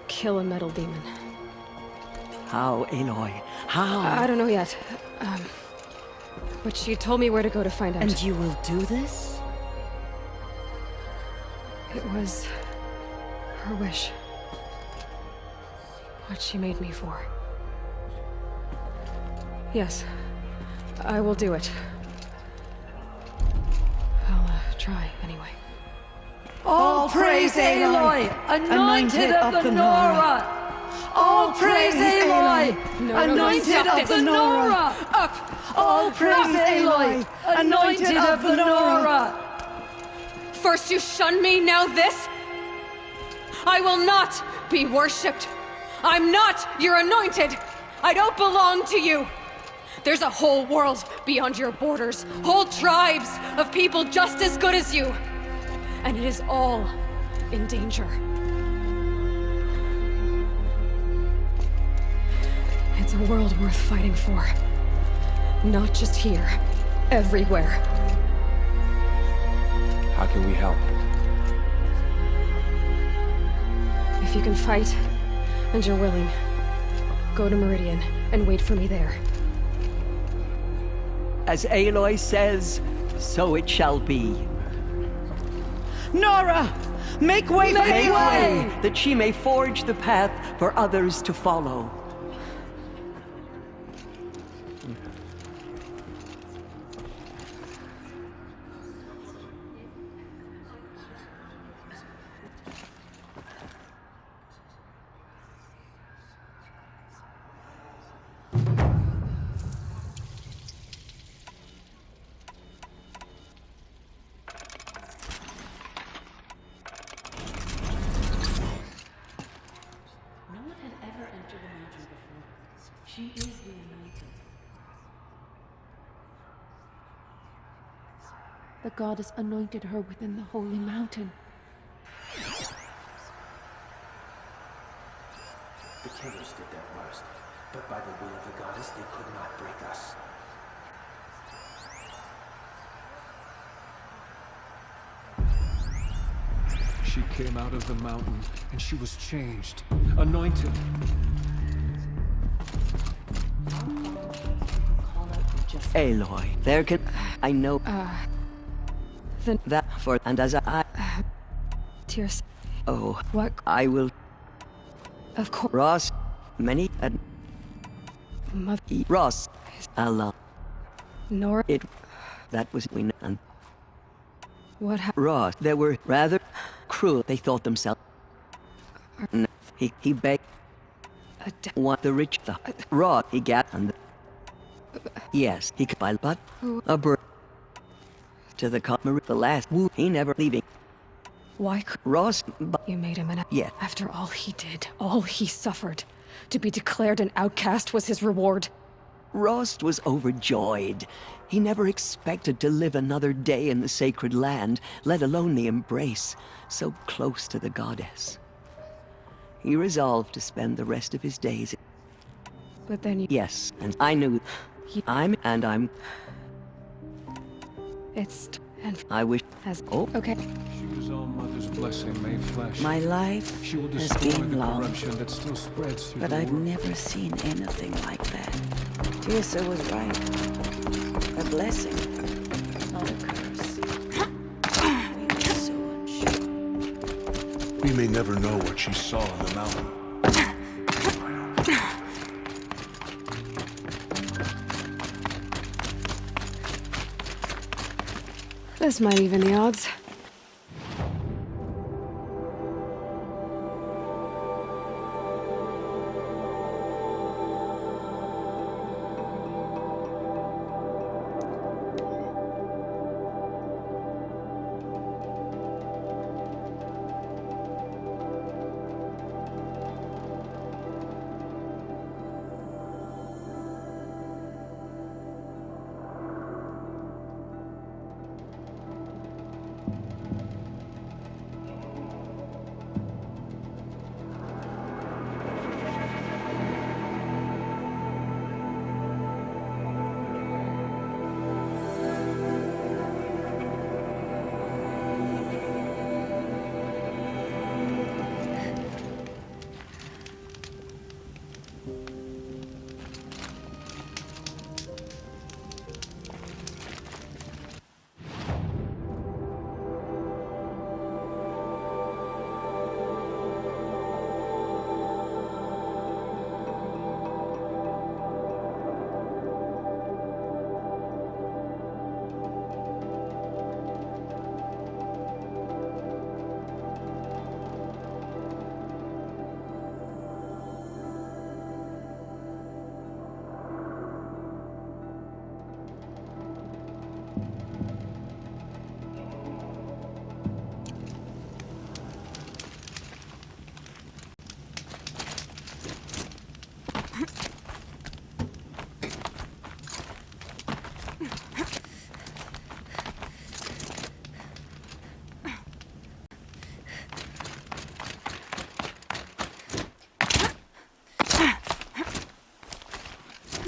kill a metal demon. How, Aloy? How? I don't know yet. But she told me where to go to find out. And you will do this? It was her wish. What she made me for. Yes, I will do it. I'll try anyway. All praise Aloy, anointed of the Nora! All praise Aloy, anointed of the Nora! Up! All praise Aloy, anointed of the Nora! First you shun me, now this? I will not be worshipped. I'm not your anointed. I don't belong to you. There's a whole world beyond your borders, whole tribes of people just as good as you. And it is all in danger. It's a world worth fighting for. Not just here, everywhere. How can we help? If you can fight, and you're willing, go to Meridian and wait for me there. As Aloy says, so it shall be. Nora! Make way for Make Aloy! way, that she may forge the path for others to follow. She is the anointed. The goddess anointed her within the holy mountain. The killers did their worst, but by the will of the goddess, they could not break us. She came out of the mountain, and she was changed, anointed. Aloy, there can... I know... that for... And as I... Tears. Oh, What? I will... Of course. Ross, many... And... Mother... Ross, Allah. Nora... It... That was... We... And... What happened? Ross, they were rather... cruel. They thought themselves... No, he begged... Want the rich... The... Ross, he got... And... Yes, he could buy... But... A bird... To the cutlery, the last woo, he never leaving. Why could... Ross, but... You made him an... Yeah. After all he did, all he suffered, to be declared an outcast was his reward. Ross was overjoyed. He never expected to live another day in the sacred land, let alone the embrace, so close to the goddess. He resolved to spend the rest of his days... But then you... Yes, and I knew... I'm... It's... And... I wish... As... Oh. Okay. She was all Mother's blessing made flesh. My life She will has destroy been the long, corruption that still spreads through but the I've world. never seen anything like that. Tirsa was right. A blessing, not a curse. We were so unsure. We may never know what she saw on the mountain. This might even the odds.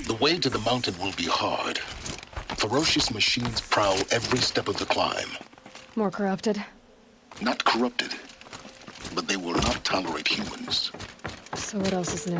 The way to the mountain will be hard. Ferocious machines prowl every step of the climb. More corrupted. Not corrupted, but they will not tolerate humans. So what else is new?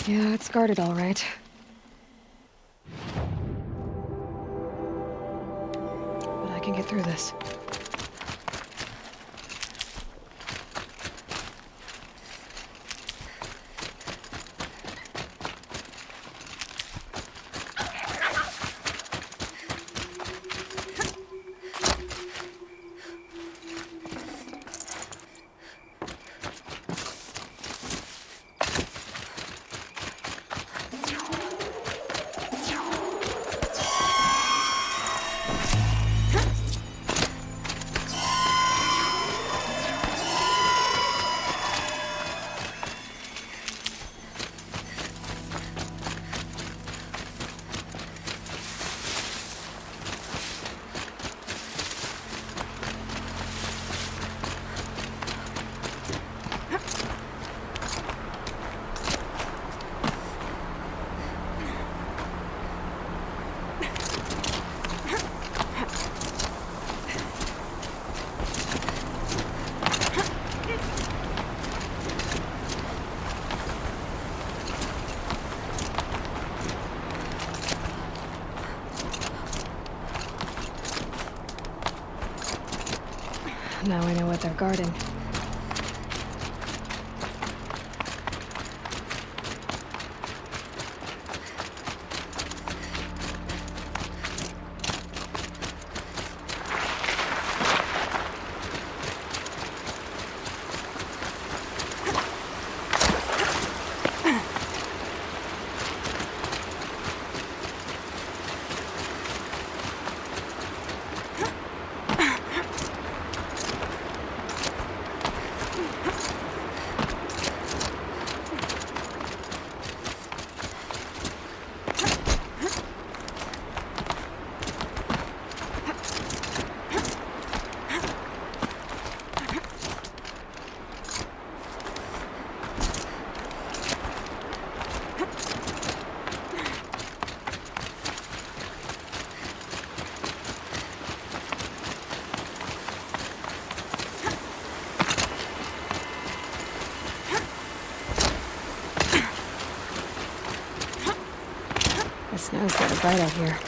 Yeah, it's guarded all right. But I can get through this. Now I know what they're guarding. The snow's got a bite out here.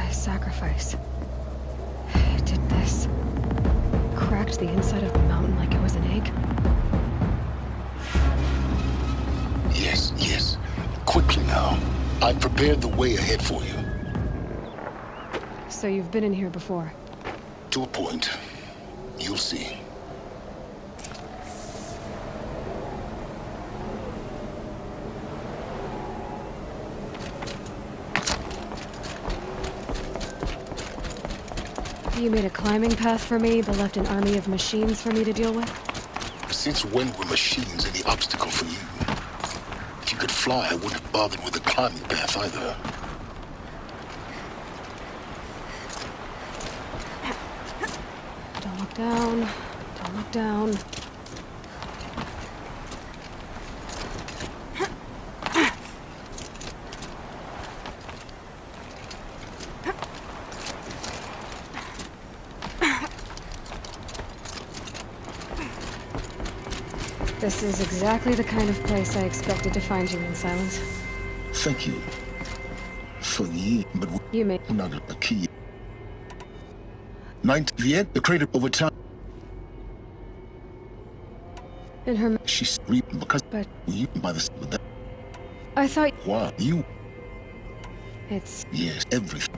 Sacrifice. It did this. Cracked the inside of the mountain like it was an egg. Yes, yes. Quickly now. I've prepared the way ahead for you. So you've been in here before? To a point. You'll see. You made a climbing path for me, but left an army of machines for me to deal with? Since when were machines any obstacle for you? If you could fly, I wouldn't have bothered with a climbing path either. Don't look down. Don't look down. This is exactly the kind of place I expected to find you in, Silence. Thank you. For ye, but you may not a key. Ninth, the crater over time. In her. She's reaping because. But you by the. That. I thought. Why you? It's. Yes, everything.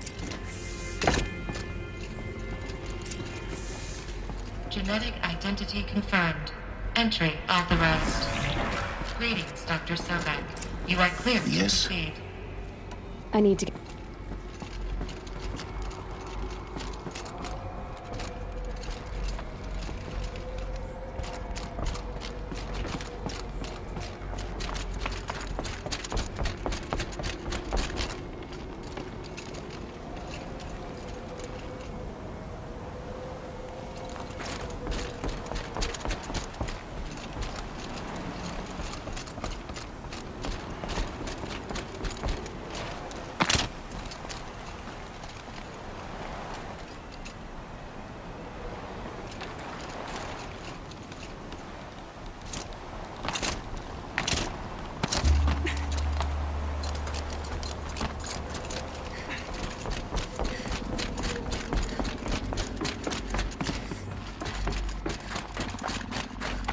Genetic identity confirmed. Entry authorized. Greetings, Dr. Sobek. You are clear to proceed. I need to get...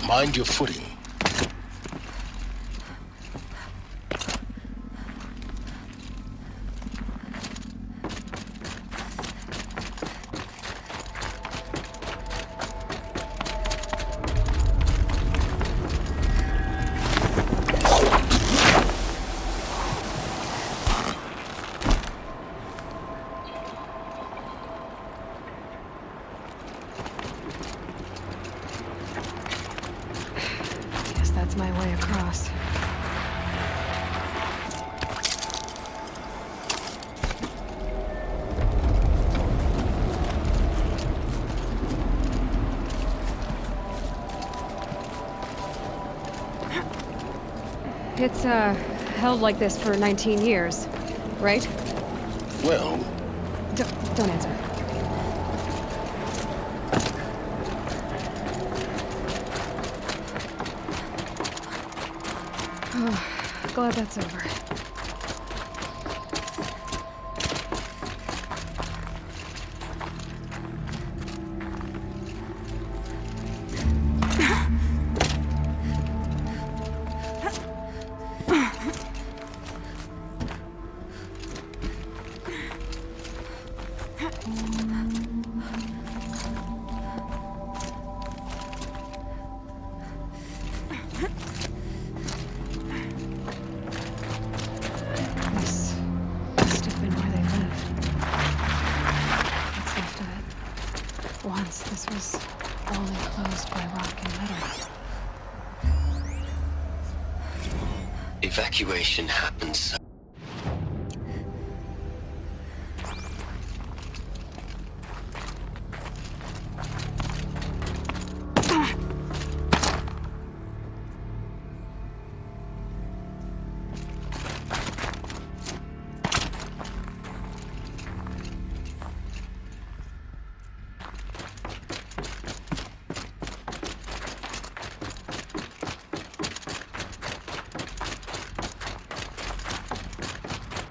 Mind your footing. It's, held like this for 19 years, right? Well... Don't answer. Oh, glad that's over. Once this was all enclosed by rock and metal. Evacuation happens.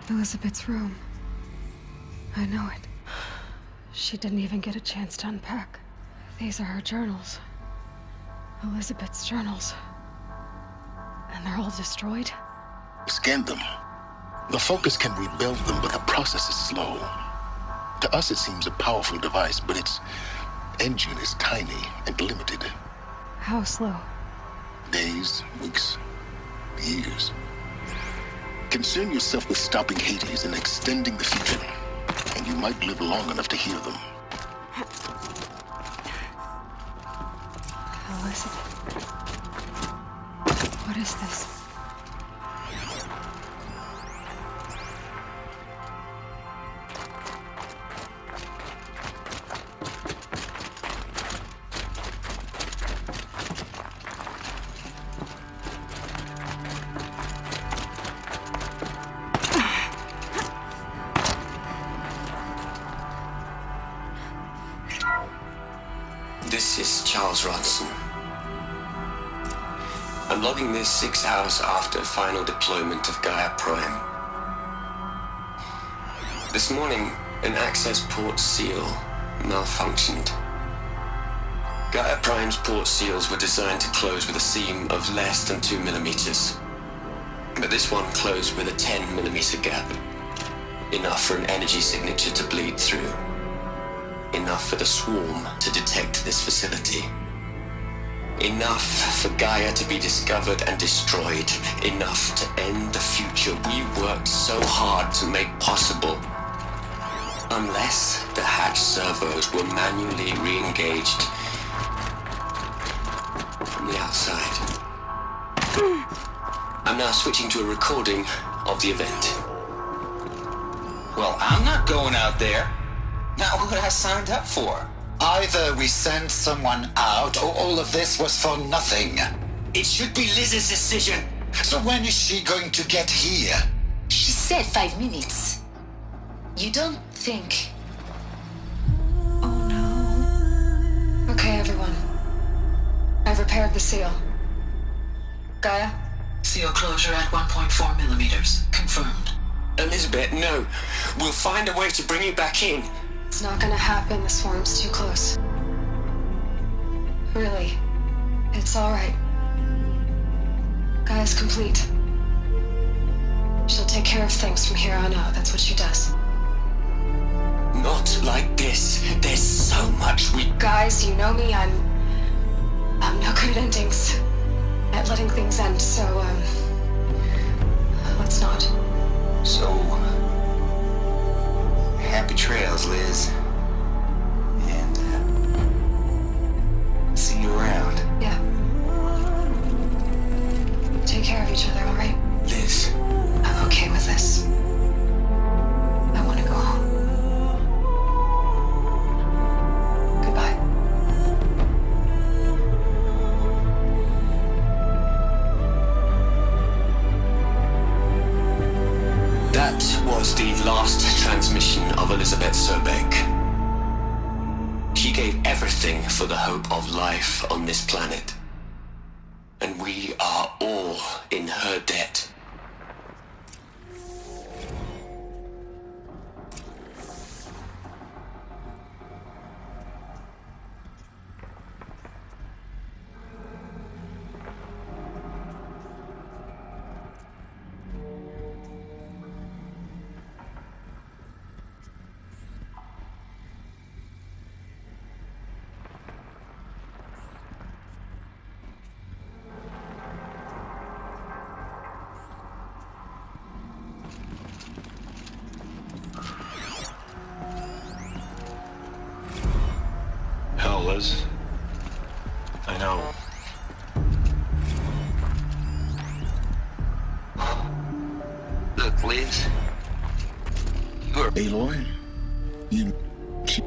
Elizabeth's room. I know it. She didn't even get a chance to unpack. These are her journals. Elizabeth's journals. And they're all destroyed? Scan them. The Focus can rebuild them, but the process is slow. To us, it seems a powerful device, but its engine is tiny and limited. How slow? Days, weeks, years. Concern yourself with stopping Hades and extending the future, and you might live long enough to hear them. Elizabeth. What is this? This is Charles Ronson. I'm logging this 6 hours after final deployment of Gaia Prime. This morning, an access port seal malfunctioned. Gaia Prime's port seals were designed to close with a seam of less than 2 millimeters. But this one closed with a 10 millimeter gap. Enough for an energy signature to bleed through. Enough for the swarm to detect this facility. Enough for Gaia to be discovered and destroyed. Enough to end the future we worked so hard to make possible. Unless the hatch servos were manually re-engaged from the outside. I'm now switching to a recording of the event. Well, I'm not going out there. Not what I signed up for. Either we send someone out, or all of this was for nothing. It should be Liz's decision. So when is she going to get here? She said 5 minutes. You don't think... Oh no. Okay, everyone. I've repaired the seal. Gaia? Seal closure at 1.4 millimeters. Confirmed. Elizabeth, no. We'll find a way to bring you back in. It's not gonna happen. The swarm's too close. Really. It's alright. Gaia's complete. She'll take care of things from here on out. That's what she does. Not like this. There's so much we... Guys, you know me. I'm no good at endings. At letting things end, so, let's not. So... happy trails, Liz. And, see you around. Yeah. Take care of each other, alright? Liz. I'm okay with this. I want to go home. Goodbye. That was the last transmission of Elizabeth Sobek. She gave everything for the hope of life on this planet. And we are all in her debt. Hell, Liz. I know. Look, Liz. You're Aloy? She...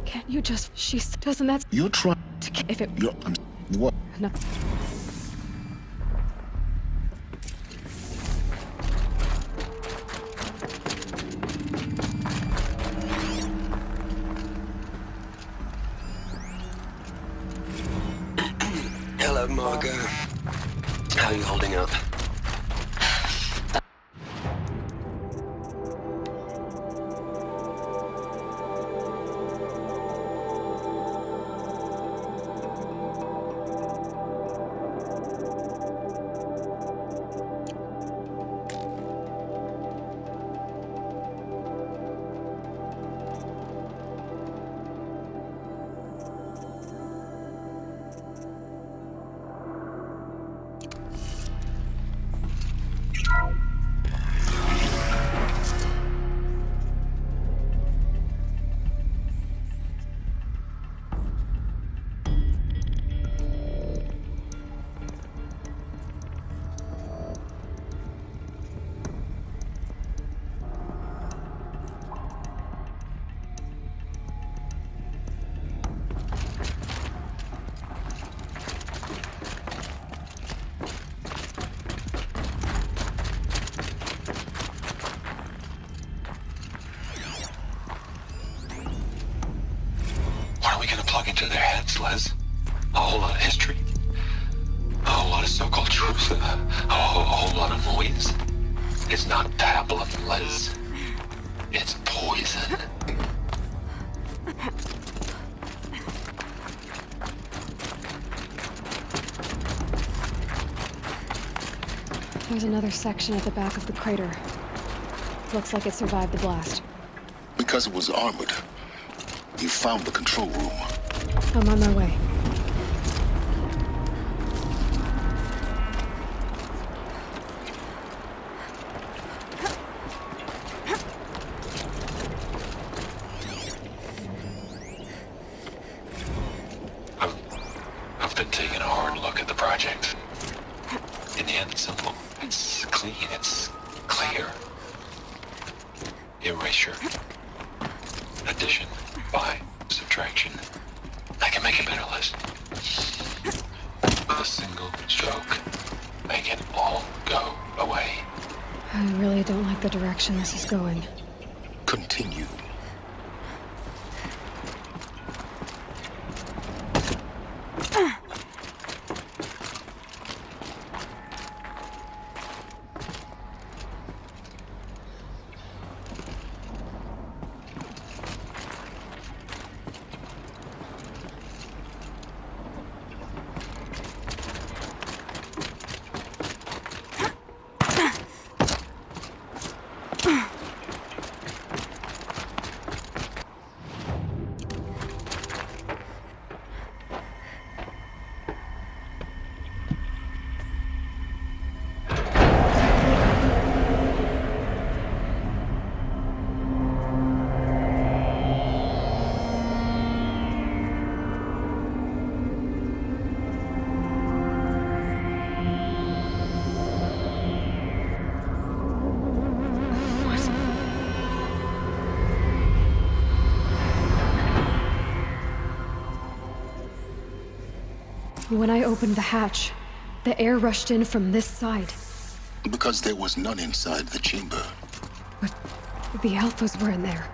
Can't you just... Doesn't that... You're trying... If it... What? No. Hello, Margot. How are you holding up? Into their heads, Les. A whole lot of history. A whole lot of so-called truth. A whole lot of noise. It's not pablum, Les. It's poison. There's another section at the back of the crater. Looks like it survived the blast. Because it was armored. You found the control room. I'm on my way. I've been taking a hard look at the project. In the end, it's simple. It's clean. It's clear. Erasure. Addition. By subtraction. I can make a better list. With a single stroke, make it all go away. I really don't like the direction this is going. Continue. When I opened the hatch, the air rushed in from this side. Because there was none inside the chamber. But the Alphas were in there.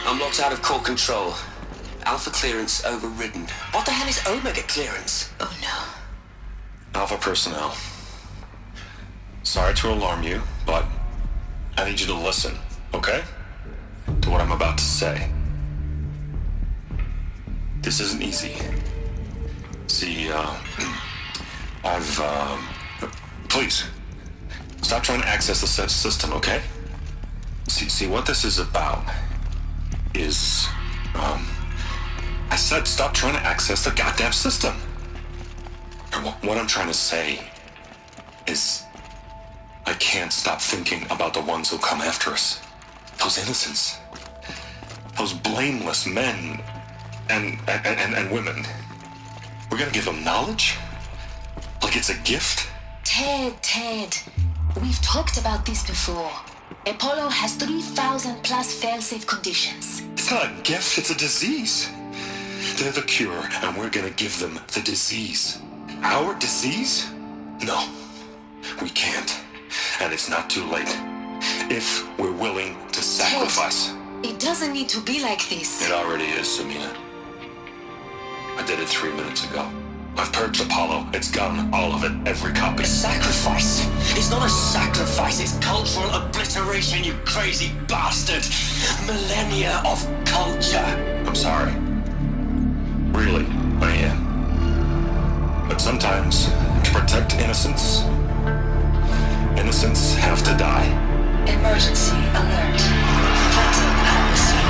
I'm locked out of core control. Alpha clearance overridden. What the hell is Omega clearance? Oh no. Alpha personnel. Sorry to alarm you, but I need you to listen, okay? To what I'm about to say. This isn't easy. See, please, stop trying to access the system, okay? See, what this is about is, I said stop trying to access the goddamn system. What I'm trying to say is, I can't stop thinking about the ones who come after us. Those innocents. Those blameless men and women. We're gonna give them knowledge? Like it's a gift? Ted. We've talked about this before. Apollo has 3,000 plus fail-safe conditions. It's not a gift, it's a disease. They're the cure, and we're gonna give them the disease. Our disease? No, we can't. And it's not too late. If we're willing to sacrifice. Ted, it doesn't need to be like this. It already is, Samina. I did it 3 minutes ago. I've purged Apollo. It's gone. All of it. Every copy. A sacrifice? It's not a sacrifice. It's cultural obliteration, you crazy bastard. Millennia of culture. I'm sorry. Really, I am. But sometimes, to protect innocence, innocents have to die. Emergency alert. Phantom atmosphere.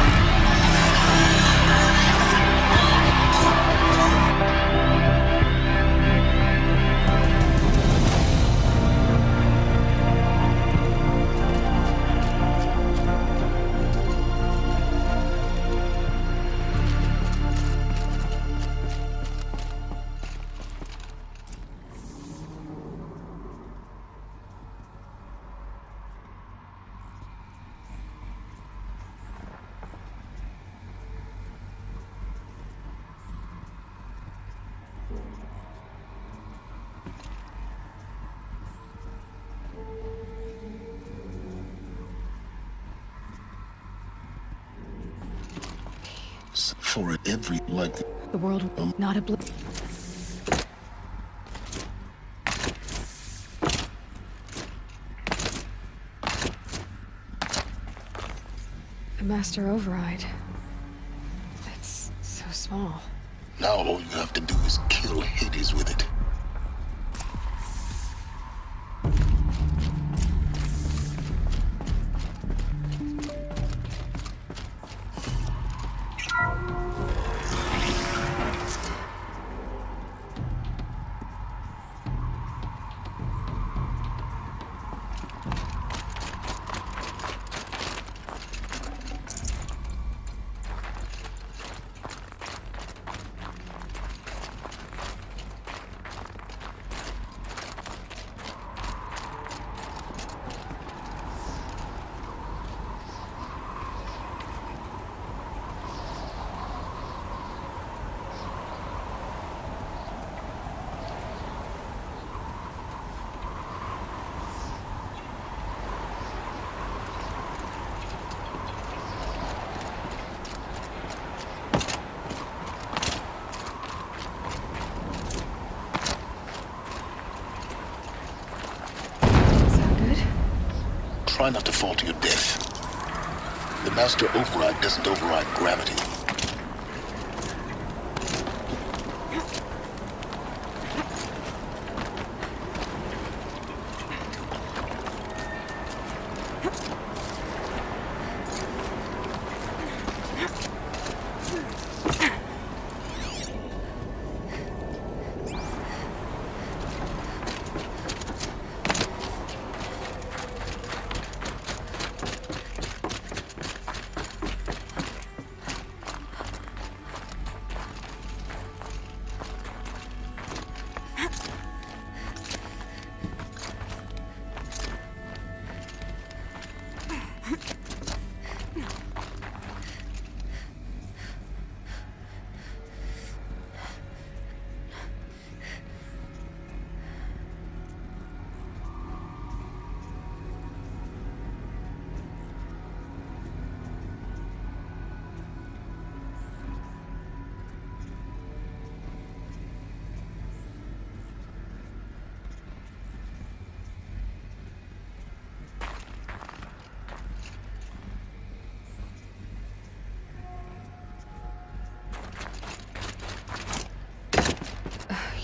For every, like... The world not a The Master Override. It's so small. Now all you have to do is kill Hades with it. Try not to fall to your death. The Master Override doesn't override gravity.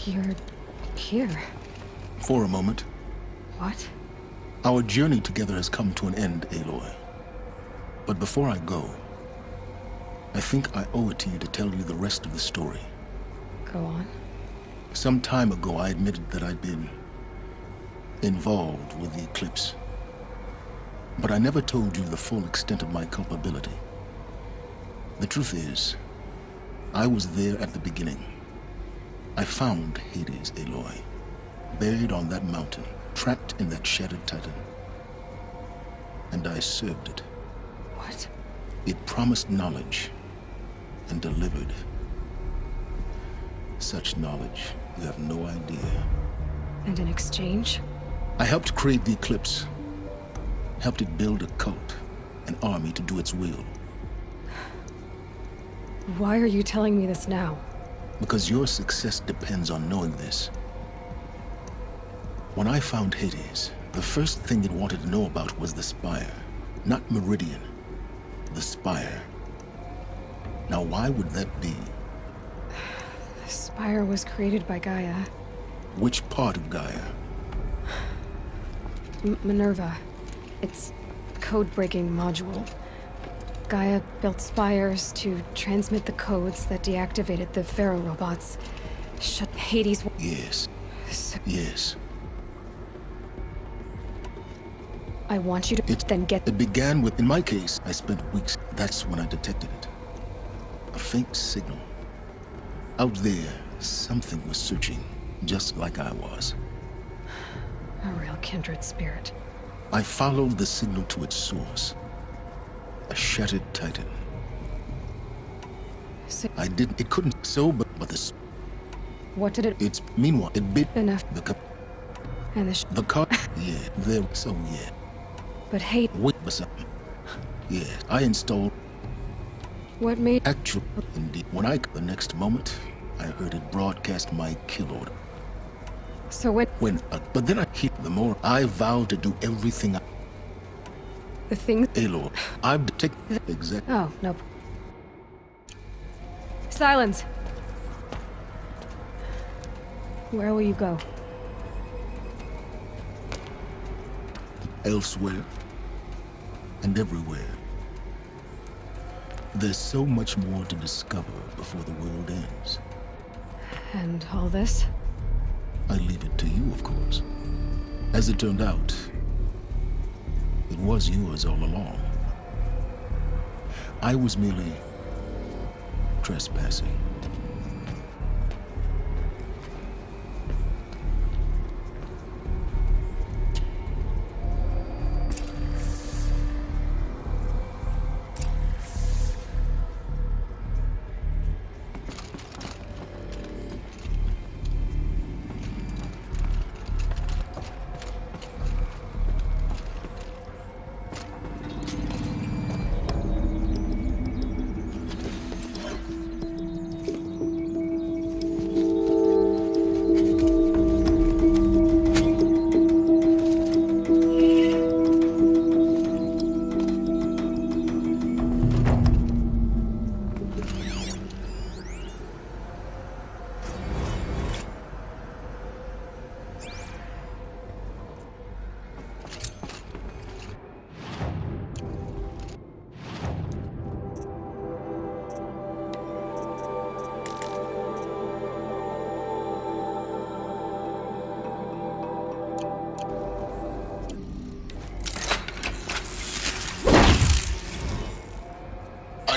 You're here. For a moment. What? Our journey together has come to an end, Aloy. But before I go, I think I owe it to you to tell you the rest of the story. Go on. Some time ago, I admitted that I'd been involved with the eclipse. But I never told you the full extent of my culpability. The truth is, I was there at the beginning. I found Hades, Aloy, buried on that mountain, trapped in that shattered titan. And I served it. What? It promised knowledge and delivered. Such knowledge, you have no idea. And in exchange? I helped create the eclipse. Helped it build a cult, an army to do its will. Why are you telling me this now? Because your success depends on knowing this. When I found Hades, the first thing it wanted to know about was the Spire. Not Meridian. The Spire. Now why would that be? The Spire was created by Gaia. Which part of Gaia? Minerva. Its code-breaking module. Gaia built spires to transmit the codes that deactivated the Pharaoh robots. Shut Hades. Yes. Yes. I want you to then get... It began with, in my case, I spent weeks. That's when I detected it. A faint signal. Out there, something was searching, just like I was. A real kindred spirit. I followed the signal to its source. A shattered titan. I didn't, it couldn't, but this. What did it? It's, meanwhile, it bit enough. And the car, yeah, there, so yeah. But hate. Wait for something. Yeah, I installed. What made? Actual, indeed. The next moment, I heard it broadcast my kill order. So when? But then I hit the more. I vowed to do everything I... The thing... Aloy, I've detected... Exactly. Oh, nope. Silence. Where will you go? Elsewhere. And everywhere. There's so much more to discover before the world ends. And all this? I leave it to you, of course. As it turned out, it was yours all along. I was merely trespassing.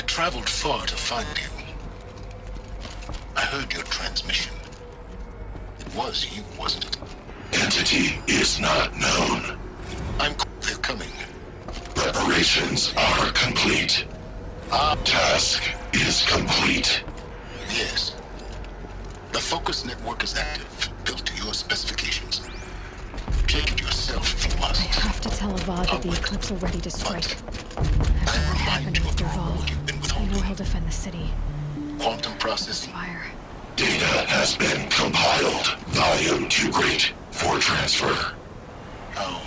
Traveled far to find you. I heard your transmission. It was you, wasn't it? Entity is not known. They're coming. Preparations are complete. Our task is complete. Yes. The focus network is active, built to your specifications. Check it yourself if you must. I have to tell Avad that the eclipse are ready to strike. After what happened with Duval, I know he'll defend the city. Quantum processing. Fire. Data has been compiled. Volume too great for transfer. Oh.